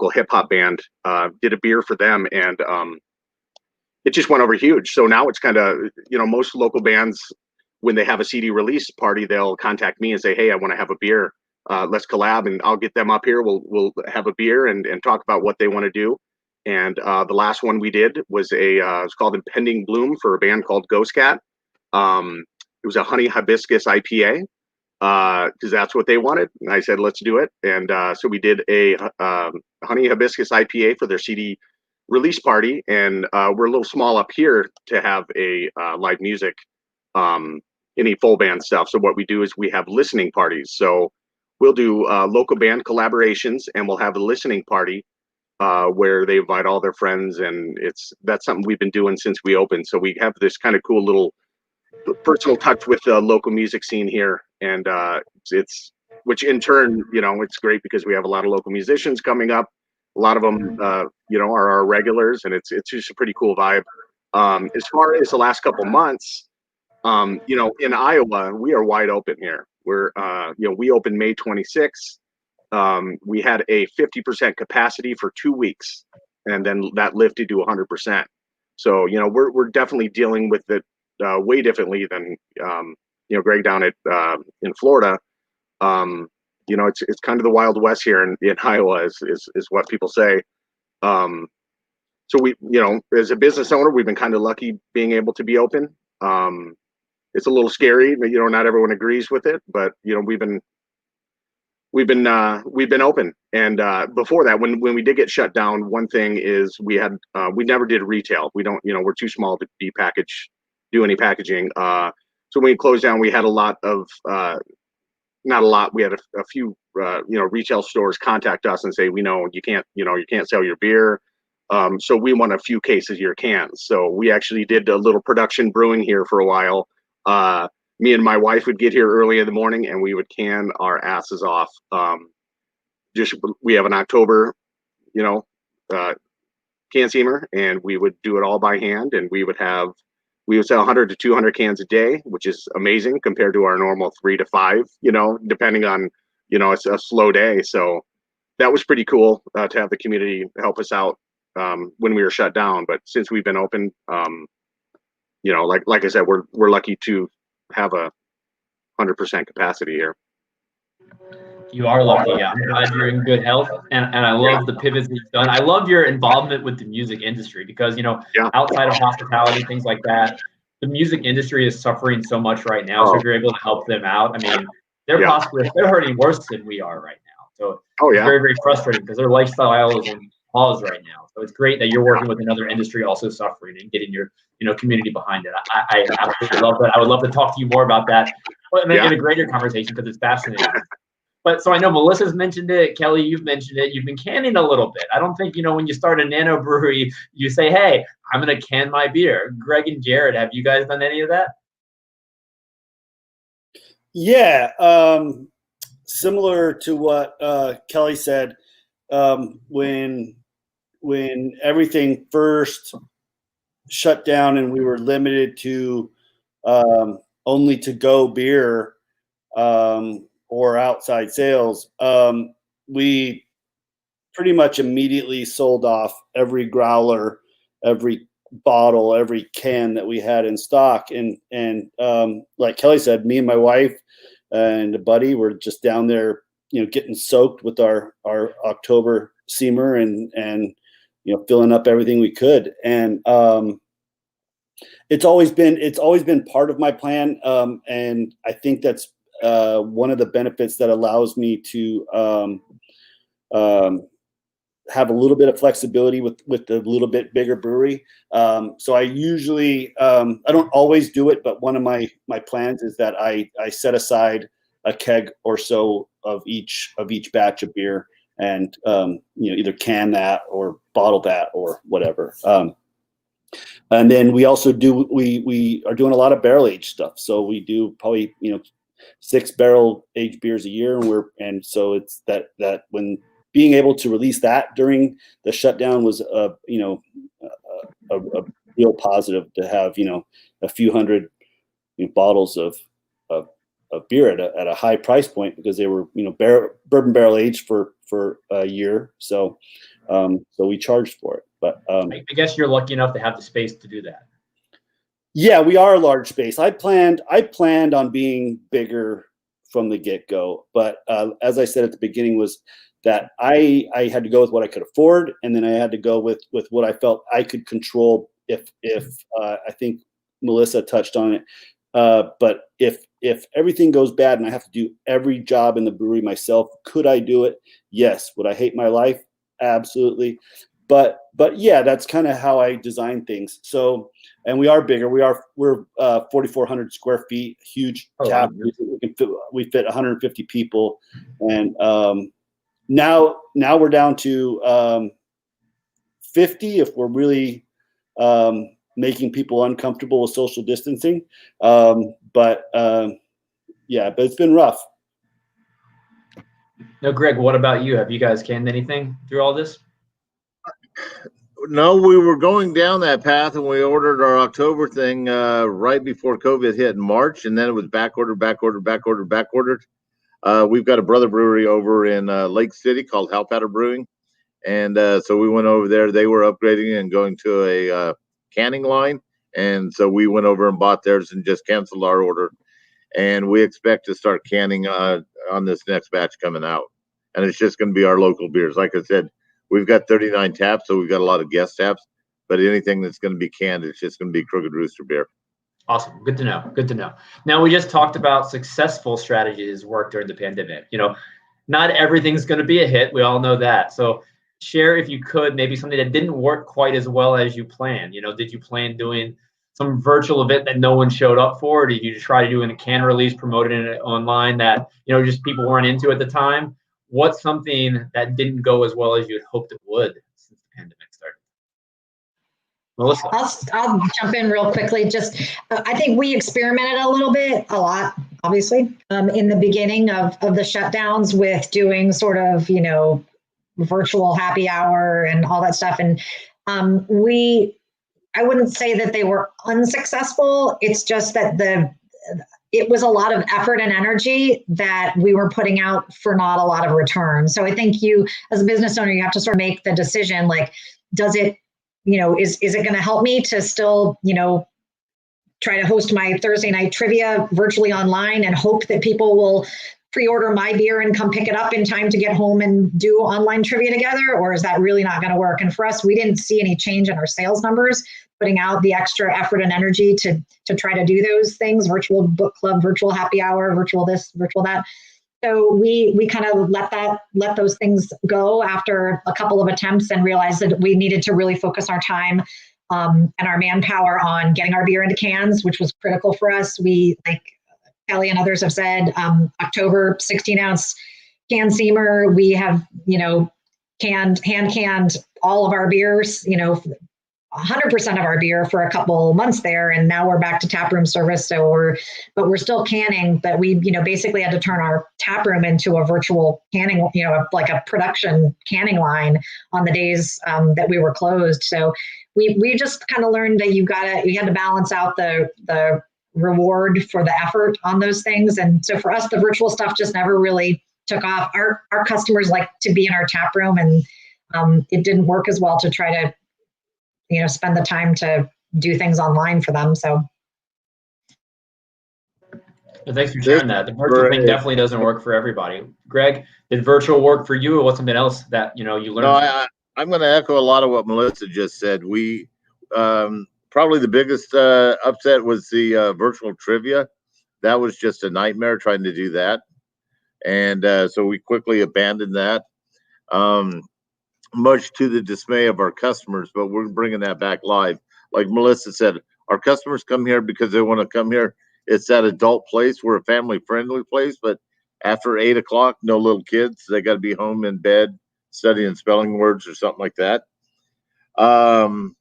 hip hop band, did a beer for them, and it just went over huge. So now it's kind of, most local bands, when they have a CD release party, they'll contact me and say, hey, I want to have a beer. Let's collab, and I'll get them up here. We'll have a beer and talk about what they want to do. And the last one we did was it's called Impending Bloom for a band called Ghost Cat. It was a honey hibiscus IPA because that's what they wanted. And I said, let's do it. And so we did a honey hibiscus IPA for their CD release party. And we're a little small up here to have a live music, any full band stuff. So what we do is we have listening parties. So we'll do local band collaborations, and we'll have a listening party where they invite all their friends, and that's something we've been doing since we opened. So we have this kind of cool little personal touch with the local music scene here, and which in turn, it's great because we have a lot of local musicians coming up. A lot of them, are our regulars, and it's just a pretty cool vibe. As far as the last couple months, in Iowa, we are wide open here. We're, we opened May 26th. We had a 50% capacity for 2 weeks, and then that lifted to 100%. So, we're definitely dealing with it way differently than, Greg down at in Florida. It's kind of the Wild West here in Iowa is what people say. So we, as a business owner, we've been kind of lucky being able to be open. It's a little scary, not everyone agrees with it, but we've been open. And before that, when we did get shut down, one thing is we never did retail. We don't, we're too small to do any packaging. So when we closed down, we had not a lot. We had a few, retail stores contact us and say, we know you can't sell your beer. So we want a few cases of your cans. So we actually did a little production brewing here for a while. Me and my wife would get here early in the morning, and we would can our asses off. We have an October, can steamer, and we would do it all by hand, and we would sell 100 to 200 cans a day, which is amazing compared to our normal 3 to 5, depending on, it's a slow day. So that was pretty cool to have the community help us out when we were shut down. But since we've been open, like I said, we're lucky to have 100% capacity here. You are lucky. I'm glad you're in good health, and I love the pivots that you've done. I love your involvement with the music industry because outside of hospitality, things like that, the music industry is suffering so much right now. So if you're able to help them out, they're possibly they're hurting worse than we are right now. So Oh, it's yeah. very, very frustrating because their lifestyle is on pause right now. So it's great that you're working with another industry also suffering and getting your community behind it. I absolutely love that. I would love to talk to you more about that in a greater conversation because it's fascinating. But so I know Melissa's mentioned it, Kelly, you've mentioned it. You've been canning a little bit. I don't think, when you start a Nano Brewery, you say, hey, I'm going to can my beer. Greg and Jared, have you guys done any of that? Yeah. Similar to what Kelly said, when everything first shut down and we were limited to only to-go beer or outside sales, we pretty much immediately sold off every growler, every bottle, every can that we had in stock. And like Kelly said, me and my wife and a buddy were just down there, getting soaked with our October Seamer and filling up everything we could. And it's always been part of my plan. And I think that's one of the benefits that allows me to have a little bit of flexibility with a little bit bigger brewery. So I usually, I don't always do it, but one of my plans is that I set aside a keg or so of each batch of beer and, either can that or bottle that or whatever. And then we also we are doing a lot of barrel aged stuff. So we do probably, 6 barrel aged beers a year. And so it's that when being able to release that during the shutdown was a real positive to have, a few hundred bottles of beer at a high price point because they were, bourbon barrel aged for a year. So we charged for it. But I guess you're lucky enough to have the space to do that. Yeah, we are a large space. I planned on being bigger from the get-go, but as I said at the beginning, was that I had to go with what I could afford, and then I had to go with what I felt I could control. If I think Melissa touched on it, but if everything goes bad and I have to do every job in the brewery myself, could I do it? Yes. Would I hate my life? Absolutely. But yeah, that's kind of how I design things. So, and we are bigger. We're 4,400 square feet, huge tap. We fit 150 people, and now we're down to 50 if we're really making people uncomfortable with social distancing. But it's been rough. No, Greg, what about you? Have you guys canned anything through all this? No, we were going down that path, and we ordered our October thing right before COVID hit in March, and then it was back ordered. We've got a brother brewery over in Lake City called Halpatter Brewing, and so we went over there. They were upgrading and going to a canning line, and so we went over and bought theirs and just canceled our order. And we expect to start canning on this next batch coming out, and it's just going to be our local beers. Like I said, we've got 39 taps, so we've got a lot of guest taps, but anything that's going to be canned, it's just going to be Crooked Rooster beer. Awesome. Good to know. Now, we just talked about successful strategies work during the pandemic. Not everything's going to be a hit. We all know that. So share, if you could, maybe something that didn't work quite as well as you planned. Did you plan doing some virtual event that no one showed up for? Or did you try to do a can release, promoting it online that, just people weren't into at the time? What's something that didn't go as well as you had hoped it would since the pandemic started? Melissa. I'll jump in real quickly. I think we experimented a lot, obviously, in the beginning of the shutdowns with doing sort of, virtual happy hour and all that stuff. And I wouldn't say that they were unsuccessful. It's just that it was a lot of effort and energy that we were putting out for not a lot of return. So I think you, as a business owner, you have to sort of make the decision, like, does it, is it going to help me to still, try to host my Thursday night trivia virtually online and hope that people will pre-order my beer and come pick it up in time to get home and do online trivia together? Or is that really not going to work? And for us, we didn't see any change in our sales numbers putting out the extra effort and energy to try to do those things, virtual book club, virtual happy hour, virtual this, virtual that. So we kind of let those things go after a couple of attempts and realized that we needed to really focus our time and our manpower on getting our beer into cans, which was critical for us. We, like Kelly and others have said, October 16-ounce can seamer. We have, hand canned all of our beers, 100% of our beer for a couple months there, and now we're back to taproom service. So we're still canning, but we basically had to turn our taproom into a virtual canning, like a production canning line on the days that we were closed. So we just kind of learned that you had to balance out the reward for the effort on those things. And so for us, the virtual stuff just never really took off. Our customers like to be in our taproom, and it didn't work as well to try to spend the time to do things online for them. So thanks for sharing that. The virtual thing definitely doesn't work for everybody. Greg, did virtual work for you, or what's something else that you learned? No, I'm going to echo a lot of what Melissa just said. We probably the biggest upset was the virtual trivia. That was just a nightmare trying to do that, and so we quickly abandoned that. Much to the dismay of our customers, but we're bringing that back live. Like Melissa said, our customers come here because they want to come here. It's that adult place. We're a family-friendly place, but after 8 o'clock, no little kids. They got to be home in bed studying spelling words or something like that. The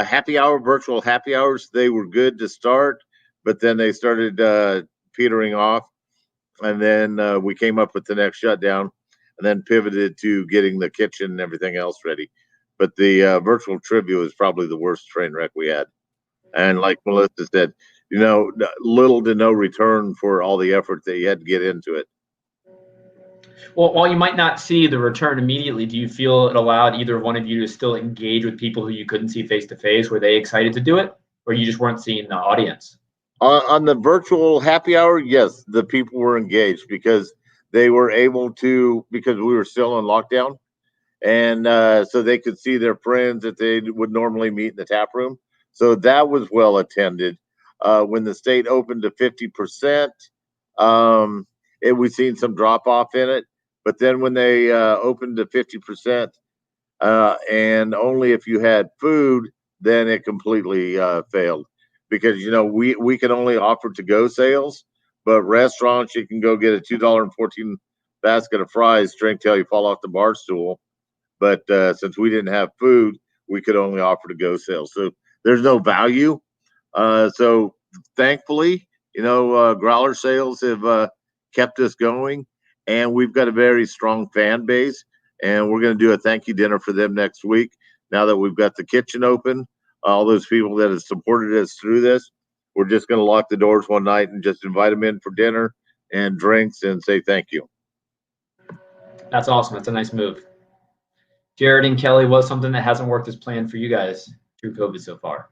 happy hour, virtual happy hours, they were good to start, but then they started petering off, and then we came up with the next shutdown, and then pivoted to getting the kitchen and everything else ready. But the virtual trivia was probably the worst train wreck we had. And like Melissa said, little to no return for all the effort that you had to get into it. Well, while you might not see the return immediately, do you feel it allowed either one of you to still engage with people who you couldn't see face to face? Were they excited to do it, or you just weren't seeing the audience? On the virtual happy hour, yes, the people were engaged because they were able to, because we were still in lockdown, and so they could see their friends that they would normally meet in the tap room. So that was well attended. When the state opened to 50%, we've seen some drop off in it. But then when they opened to 50%, and only if you had food, then it completely failed. Because we can only offer to-go sales. But restaurants, you can go get a $2.14 basket of fries, drink till you fall off the bar stool. But since we didn't have food, we could only offer to-go sales. So there's no value. So thankfully, growler sales have kept us going. And we've got a very strong fan base. And we're going to do a thank you dinner for them next week. Now that we've got the kitchen open, all those people that have supported us through this, we're just going to lock the doors one night and just invite them in for dinner and drinks and say thank you. That's awesome. That's a nice move. Jared and Kelly, what's something that hasn't worked as planned for you guys through COVID so far?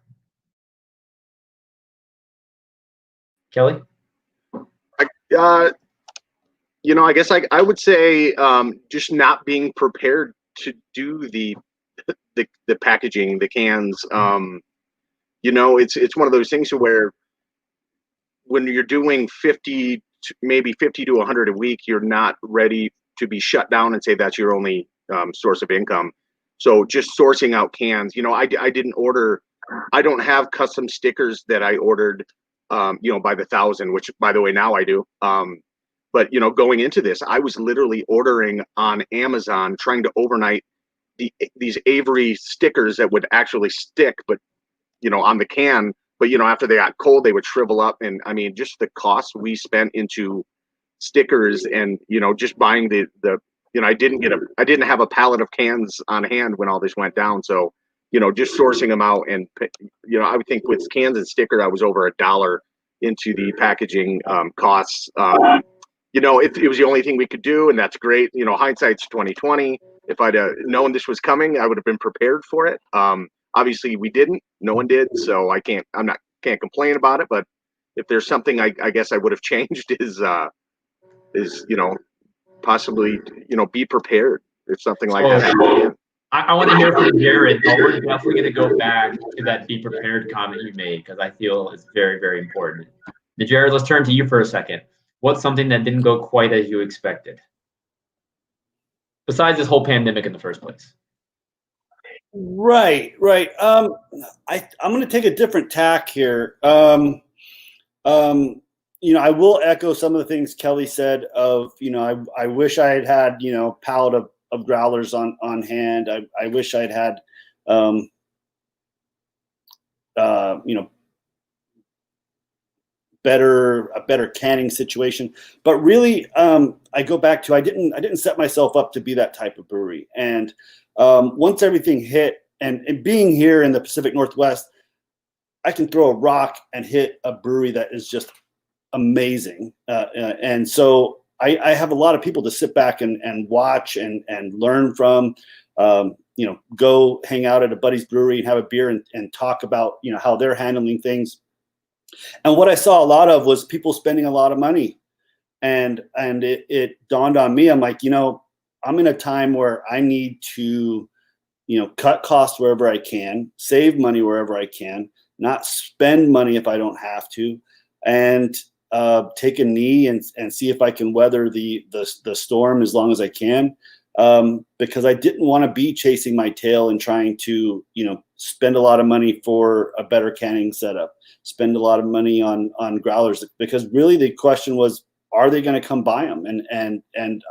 Kelly? I guess I would say just not being prepared to do the packaging, the cans. It's one of those things where when you're doing 50 to 100 a week, you're not ready to be shut down and say that's your only source of income. So just sourcing out cans. I don't have custom stickers that I ordered, by the 1,000, which by the way, now I do. But going into this, I was literally ordering on Amazon, trying to overnight these Avery stickers that would actually stick, but on the can. But after they got cold, they would shrivel up. And I mean, just the cost we spent into stickers, and just buying I didn't have a pallet of cans on hand when all this went down. So just sourcing them out, and I would think with cans and sticker, I was over $1 into the packaging costs. It was the only thing we could do, and that's great. Hindsight's 2020. If I'd known this was coming, I would have been prepared for it. Obviously, we didn't. No one did, so I can't complain about it. But if there's something I guess I would have changed is possibly be prepared if something like that happened again. I want to hear from Jared, but we're definitely going to go back to that be prepared comment you made because I feel it's very, very important. Now, Jared, let's turn to you for a second. What's something that didn't go quite as you expected? Besides this whole pandemic in the first place. Right. I'm going to take a different tack here. I will echo some of the things Kelly said of, I wish I had pallet of growlers on hand. I wish I'd had, a better canning situation. But really, I go back to, I didn't set myself up to be that type of brewery. And once everything hit, and being here in the Pacific Northwest, I can throw a rock and hit a brewery that is just amazing. And so I have a lot of people to sit back and watch and learn from, go hang out at a buddy's brewery and have a beer and talk about, how they're handling things. And what I saw a lot of was people spending a lot of money. And it dawned on me, I'm like, I'm in a time where I need to, cut costs wherever I can, save money wherever I can, not spend money if I don't have to, and take a knee and see if I can weather the storm as long as I can, because I didn't want to be chasing my tail and trying to spend a lot of money for a better canning setup, spend a lot of money on growlers, because really the question was, are they going to come buy them? And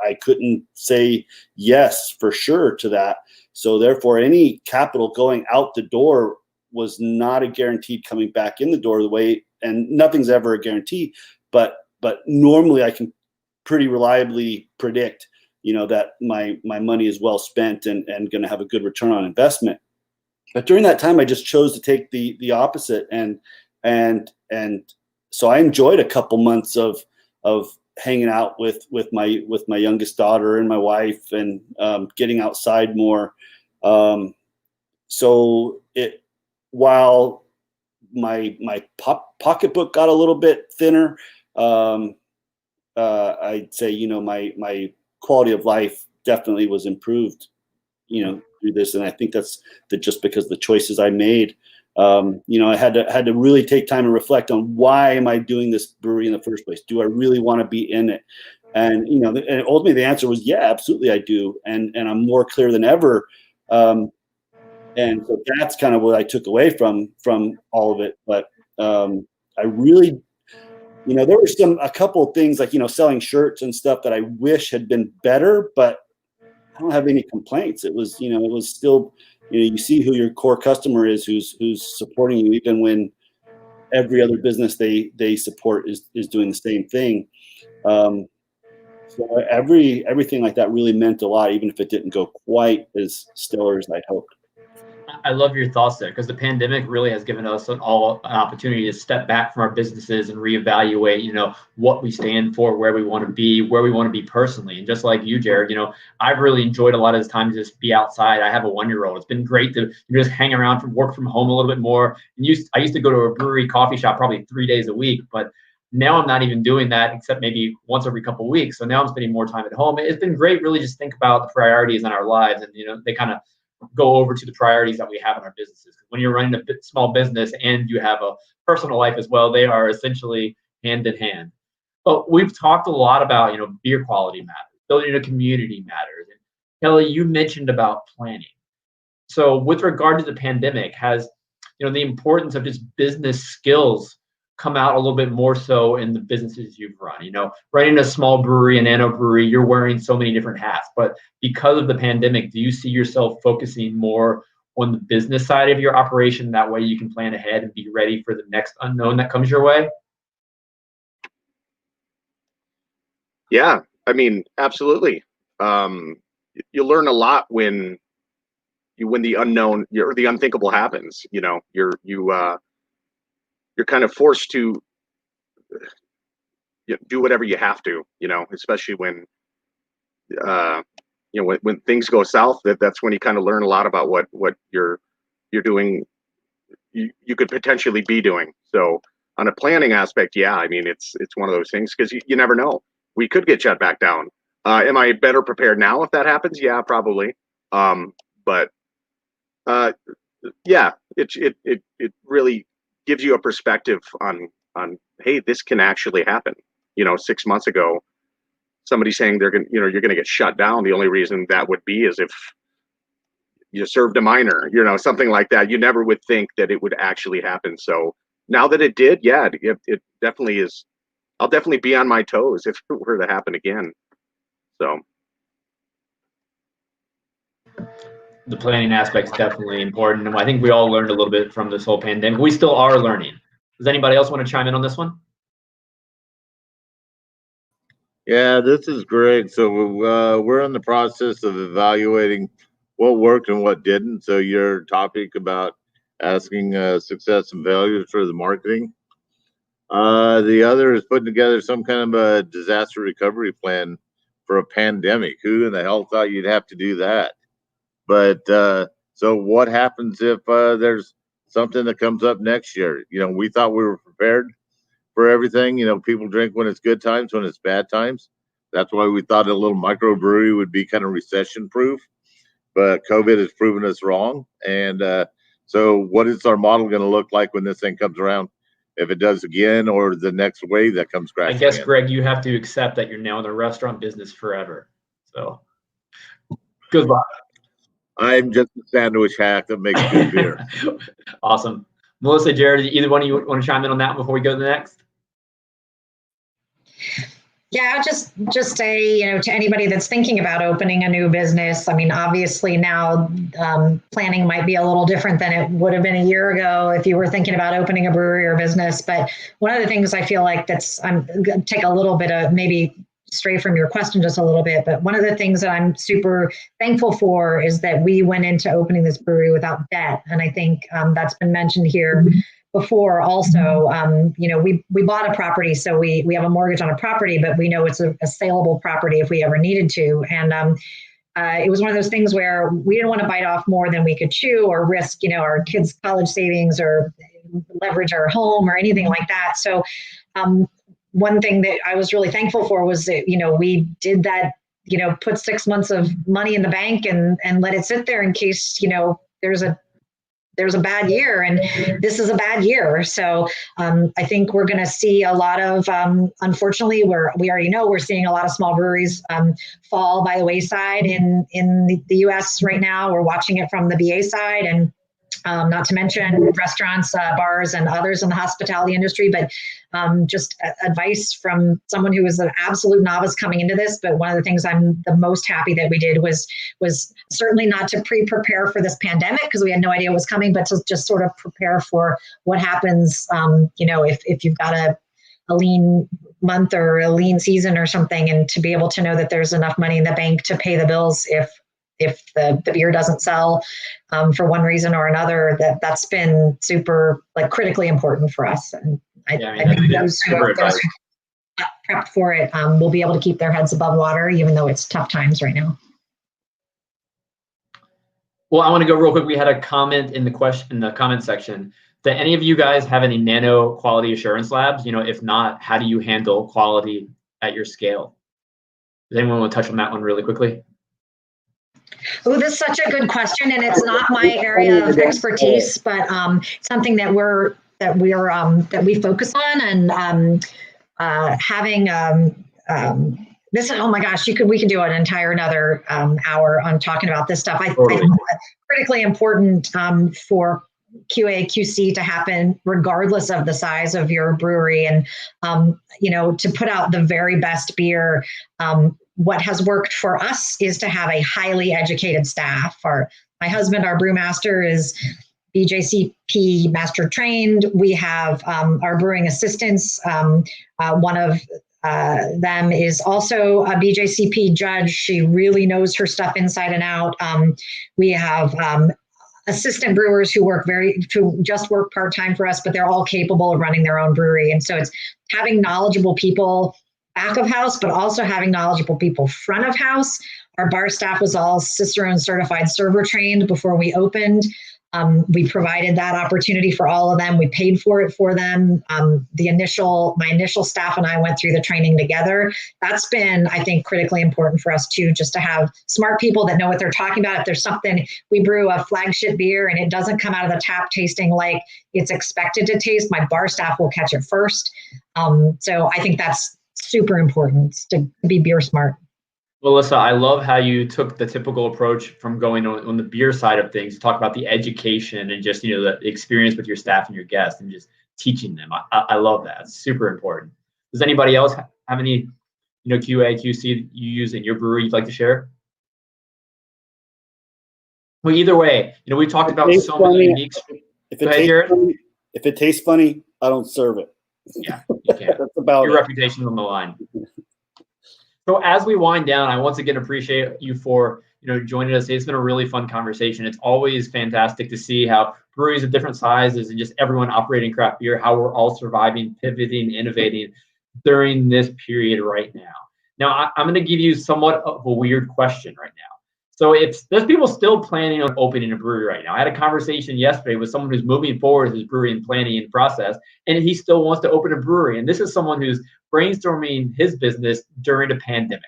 I couldn't say yes for sure to that. So therefore, any capital going out the door was not a guaranteed coming back in the door the way, and nothing's ever a guarantee, but normally I can pretty reliably predict, that my money is well spent and going to have a good return on investment. But during that time, I just chose to take the opposite. And so I enjoyed a couple months of hanging out with my youngest daughter and my wife and getting outside more. So while my pocketbook got a little bit thinner, I'd say, my quality of life definitely was improved, through this. And I think that's just because the choices I made. I had to really take time and reflect on, why am I doing this brewery in the first place? Do I really want to be in it? And, and ultimately the answer was, yeah, absolutely I do. And I'm more clear than ever. And so that's kind of what I took away from all of it. But I really, there were a couple of things like, selling shirts and stuff that I wish had been better, but I don't have any complaints. It was, it was still, you see who your core customer is, who's supporting you, even when every other business they support is doing the same thing. So everything like that really meant a lot, even if it didn't go quite as stellar as I'd hoped. I love your thoughts there, because the pandemic really has given us all an opportunity to step back from our businesses and reevaluate, what we stand for, where we want to be personally. And just like you, Jared, I've really enjoyed a lot of this time to just be outside. I have a 1-year-old. It's been great to just hang around, work from home a little bit more. And I used to go to a brewery coffee shop probably 3 days a week, but now I'm not even doing that except maybe once every couple of weeks. So now I'm spending more time at home. It's been great, really just think about the priorities in our lives, and they kind of go over to the priorities that we have in our businesses. When you're running a small business and you have a personal life as well, they are essentially hand in hand. But we've talked a lot about, beer quality matters, building a community matters. And Kelly, you mentioned about planning. So with regard to the pandemic, has, the importance of just business skills come out a little bit more so in the businesses you've run? Running a small brewery, a Nano Brewery, you're wearing so many different hats. But because of the pandemic, do you see yourself focusing more on the business side of your operation? That way you can plan ahead and be ready for the next unknown that comes your way? Yeah, absolutely. You learn a lot when the unknown or the unthinkable happens. You're kind of forced to do whatever you have to, especially when when things go south. That's when you kind of learn a lot about what you're doing, you could potentially be doing. So on a planning aspect, yeah, it's one of those things, because you never know. We could get shut back down. Am I better prepared now if that happens? Yeah, probably. But yeah, it really gives you a perspective on hey, this can actually happen. 6 months ago, somebody saying you're gonna get shut down. The only reason that would be is if you served a minor, something like that. You never would think that it would actually happen. So now that it did, yeah, it definitely is. I'll definitely be on my toes if it were to happen again. So the planning aspect is definitely important. And I think we all learned a little bit from this whole pandemic. We still are learning. Does anybody else want to chime in on this one? Yeah, this is great. So we're in the process of evaluating what worked and what didn't. So your topic about asking success and failures for the marketing. The other is putting together some kind of a disaster recovery plan for a pandemic. Who in the hell thought you'd have to do that? But so what happens if there's something that comes up next year? We thought we were prepared for everything. People drink when it's good times, when it's bad times. That's why we thought a little microbrewery would be kind of recession proof. But COVID has proven us wrong. And so what is our model going to look like when this thing comes around? If it does again, or the next wave that comes crashing? I guess, Greg, you have to accept that you're now in the restaurant business forever. So good luck. I'm just a sandwich hack that makes good beer. Awesome. Melissa, Jared, either one of you want to chime in on that before we go to the next? Yeah, I'll just say, to anybody that's thinking about opening a new business, I mean, obviously now planning might be a little different than it would have been a year ago if you were thinking about opening a brewery or business. But one of the things I feel like I'm going to take a little bit of maybe stray from your question just a little bit, but one of the things that I'm super thankful for is that we went into opening this brewery without debt. And I think that's been mentioned here before also. We bought a property, so we have a mortgage on a property, but we know it's a saleable property if we ever needed to. And it was one of those things where we didn't want to bite off more than we could chew or risk, our kids' college savings or leverage our home or anything like that. So one thing that I was really thankful for was that, we did that, put 6 months of money in the bank and let it sit there in case, there's a bad year, and this is a bad year. So I think we're going to see a lot of, unfortunately, we already know we're seeing a lot of small breweries fall by the wayside in the U.S. right now. We're watching it from the BA side, and not to mention restaurants, bars, and others in the hospitality industry. But just advice from someone who was an absolute novice coming into this. But one of the things I'm the most happy that we did was certainly not to prepare for this pandemic, because we had no idea what was coming, but to just sort of prepare for what happens, if you've got a lean month or a lean season or something, and to be able to know that there's enough money in the bank to pay the bills if the beer doesn't sell for one reason or another. That's been super critically important for us. And I think those who are prepped for it will be able to keep their heads above water, even though it's tough times right now. Well, I want to go real quick. We had a comment in the comment section. Do any of you guys have any nano quality assurance labs? If not, how do you handle quality at your scale? Does anyone want to touch on that one really quickly? Oh, this is such a good question, and it's not my area of expertise, but something that we focus on, and having this. Oh my gosh, we could do an entire another hour on talking about this stuff. I think it's critically important for QA QC to happen regardless of the size of your brewery, and to put out the very best beer. What has worked for us is to have a highly educated staff. My husband, our brewmaster, is BJCP master trained. We have our brewing assistants. One of them is also a BJCP judge. She really knows her stuff inside and out. We have assistant brewers who just work part-time for us, but they're all capable of running their own brewery. And so it's having knowledgeable people back of house, but also having knowledgeable people front of house. Our bar staff was all Cicerone certified server trained before we opened. We provided that opportunity for all of them. We paid for it for them. My initial staff and I went through the training together. That's been, I think, critically important for us too, just to have smart people that know what they're talking about. If there's something, we brew a flagship beer and it doesn't come out of the tap tasting like it's expected to taste, my bar staff will catch it first. So I think that's super important to be beer smart. Melissa, I love how you took the typical approach from going on the beer side of things, talk about the education and just, the experience with your staff and your guests and just teaching them. I love that. It's super important. Does anybody else have any, QA, QC you use in your brewery you'd like to share? Well, either way, we talked about so many unique. Go ahead, Jared. If it tastes funny, I don't serve it. Yeah, you can't. That's about your reputation on the line. So as we wind down, I once again appreciate you for joining us. It's been a really fun conversation. It's always fantastic to see how breweries of different sizes and just everyone operating craft beer, how we're all surviving, pivoting, innovating during this period right now. Now, I'm going to give you somewhat of a weird question right now. So if there's people still planning on opening a brewery right now. I had a conversation yesterday with someone who's moving forward with his brewery and planning and process, and he still wants to open a brewery. And this is someone who's brainstorming his business during a pandemic.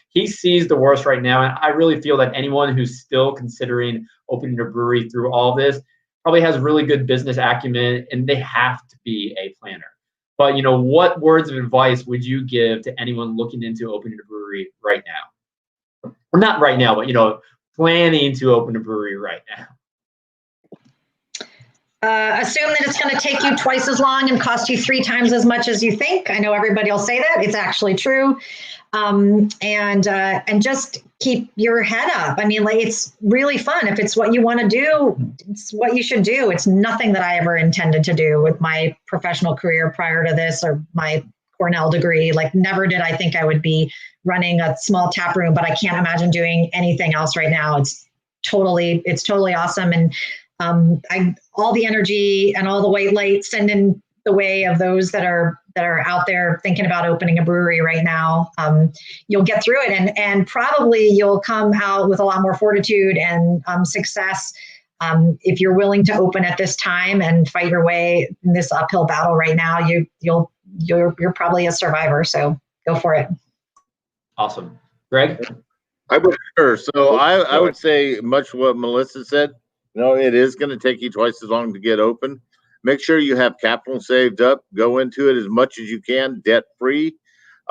He sees the worst right now. And I really feel that anyone who's still considering opening a brewery through all this probably has really good business acumen, and they have to be a planner. But, what words of advice would you give to anyone looking into opening a brewery right now? Or not right now, but, planning to open a brewery right now. Assume that it's going to take you twice as long and cost you 3 times as much as you think. I know everybody will say that. It's actually true. And just keep your head up. I mean, it's really fun. If it's what you want to do, it's what you should do. It's nothing that I ever intended to do with my professional career prior to this or my Cornell degree. Never did I think I would be running a small tap room, but I can't imagine doing anything else right now. It's totally awesome. And all the energy and all the white light send in the way of those that are out there thinking about opening a brewery right now. You'll get through it, and probably you'll come out with a lot more fortitude and success if you're willing to open at this time and fight your way in this uphill battle right now. You're probably a survivor, so go for it. Awesome. Greg? I would sure. So I would say much what Melissa said. It is going to take you twice as long to get open. Make sure you have capital saved up. Go into it as much as you can, debt free.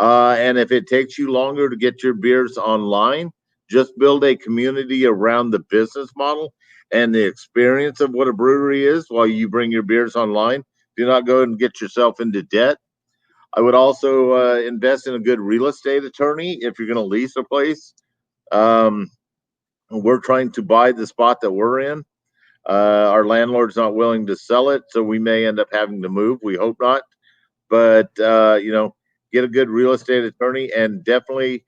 And if it takes you longer to get your beers online, just build a community around the business model and the experience of what a brewery is while you bring your beers online. Do not go and get yourself into debt. I would also invest in a good real estate attorney if you're going to lease a place. We're trying to buy the spot that we're in. Our landlord's not willing to sell it, so we may end up having to move. We hope not. But, get a good real estate attorney. And definitely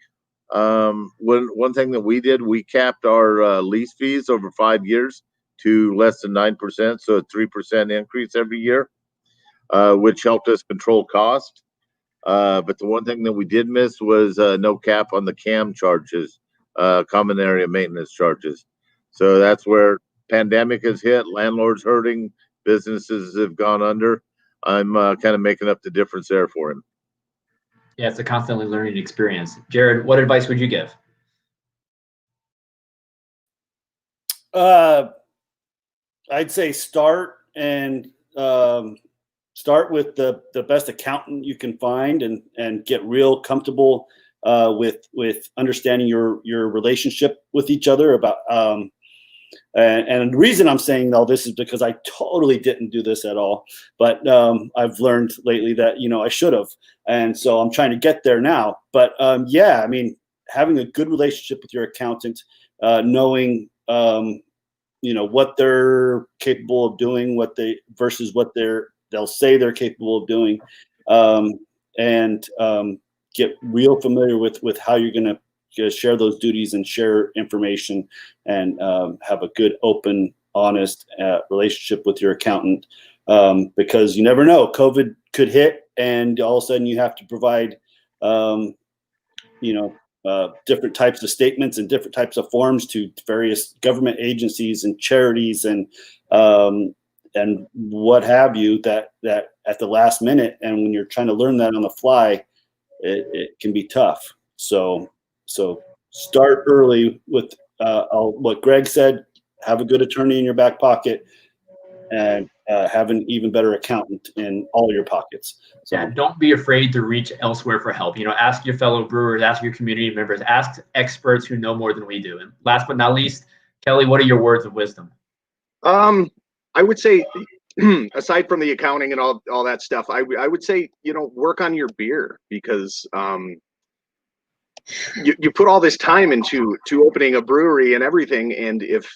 one thing that we did, we capped our lease fees over 5 years to less than 9%, so a 3% increase every year, which helped us control cost. But the one thing that we did miss was no cap on the CAM charges, common area maintenance charges. So that's where pandemic has hit, landlords hurting, businesses have gone under. I'm kind of making up the difference there for him. Yeah, it's a constantly learning experience. Jared, what advice would you give? I'd say start with the best accountant you can find and get real comfortable with understanding your relationship with each other about and the reason I'm saying all this is because I totally didn't do this at all, but I've learned lately that I should have, and so I'm trying to get there now. But having a good relationship with your accountant, knowing what they're capable of doing, versus what they'll say they're capable of doing, and get real familiar with how you're going to share those duties and share information, and have a good, open, honest relationship with your accountant, because you never know, COVID could hit and all of a sudden you have to provide different types of statements and different types of forms to various government agencies and charities and what have you, that at the last minute, and when you're trying to learn that on the fly, it can be tough. So start early with what Greg said. Have a good attorney in your back pocket, and have an even better accountant in all your pockets. So yeah, don't be afraid to reach elsewhere for help. Ask your fellow brewers, ask your community members, ask experts who know more than we do. And last but not least, Kelly, what are your words of wisdom? I would say, aside from the accounting and all that stuff, I would say, work on your beer, because you put all this time into opening a brewery and everything, and if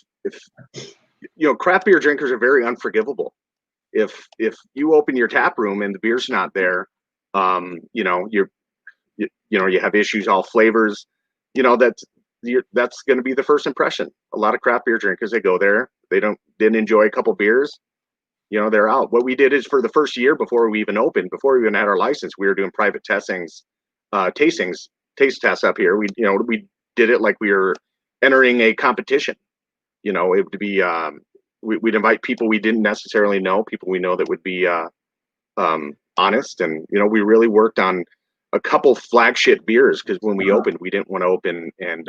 craft beer drinkers are very unforgivable. If you open your tap room and the beer's not there, you have issues, all flavors, that's going to be the first impression. A lot of craft beer drinkers, they go there, they didn't enjoy a couple beers, they're out. What we did is, for the first year before we even opened, before we even had our license, we were doing private taste tests up here. We did it like we were entering a competition. It would be we'd invite people we didn't necessarily know, people we know that would be honest, and we really worked on a couple flagship beers, because when we opened, we didn't want to open and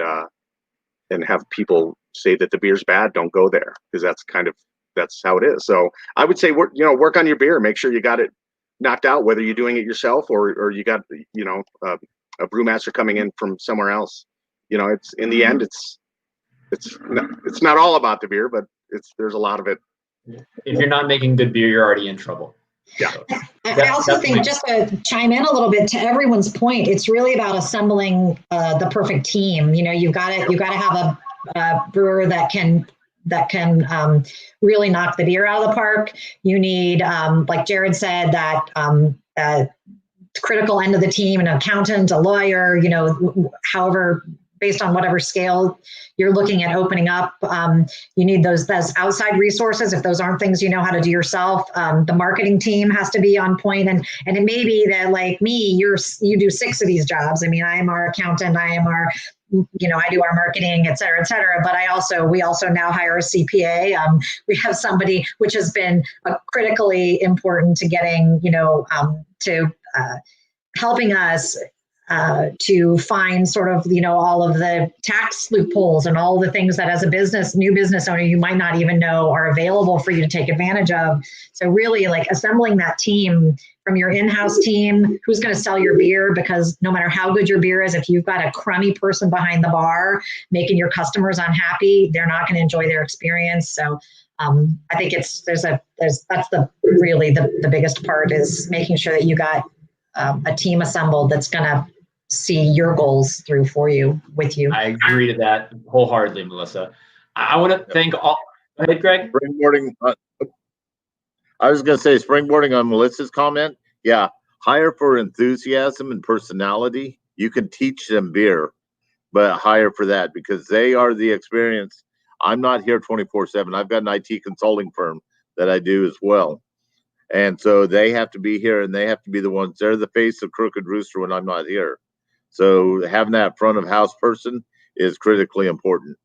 have people say that the beer's bad, don't go there, because that's how it is. So I would say work on your beer, make sure you got it knocked out, whether you're doing it yourself or you got a brewmaster coming in from somewhere else. It's in the end, it's not all about the beer, but there's a lot of it. If you're not making good beer, you're already in trouble. Yeah. I also think, just to chime in a little bit to everyone's point, it's really about assembling the perfect team. You've got to have a brewer that can really knock the beer out of the park. You need, like Jared said, that critical end of the team, an accountant, a lawyer, however, based on whatever scale you're looking at opening up. You need those outside resources if those aren't things you know how to do yourself. The marketing team has to be on point, and it may be that, like me, you do 6 of these jobs. I mean, I am our accountant, I am our, I do our marketing, et cetera, but we also now hire a CPA. We have somebody, which has been critically important to getting, helping us to find sort of, all of the tax loopholes and all the things that, as a new business owner, you might not even know are available for you to take advantage of. So really, like, assembling that team from your in-house team, who's going to sell your beer, because no matter how good your beer is, if you've got a crummy person behind the bar making your customers unhappy, they're not going to enjoy their experience. So I think that's the biggest part, is making sure that you got a team assembled that's going to see your goals through for you, with you. I agree to that wholeheartedly, Melissa. I want to thank all. Go ahead, Greg. Springboarding. I was going to say, springboarding on Melissa's comment. Yeah, hire for enthusiasm and personality. You can teach them beer, but hire for that, because they are the experience. I'm not here 24/7. I've got an IT consulting firm that I do as well. And so they have to be here, and they have to be the ones. They're the face of Crooked Rooster when I'm not here. So having that front of house person is critically important.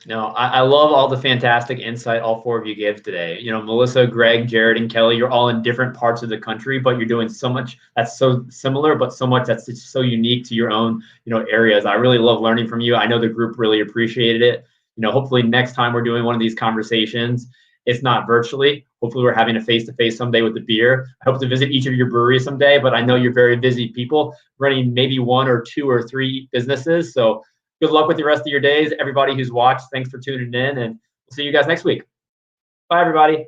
No, I love all the fantastic insight all 4 of you gave today. Melissa, Greg, Jared, and Kelly, you're all in different parts of the country, but you're doing so much that's so similar, but so much that's just so unique to your own, areas. I really love learning from you. I know the group really appreciated it. Hopefully next time we're doing one of these conversations, it's not virtually. Hopefully we're having a face-to-face someday with the beer. I hope to visit each of your breweries someday, but I know you're very busy people running maybe 1 or 2 or 3 businesses. So good luck with the rest of your days. Everybody who's watched, thanks for tuning in, and we'll see you guys next week. Bye, everybody.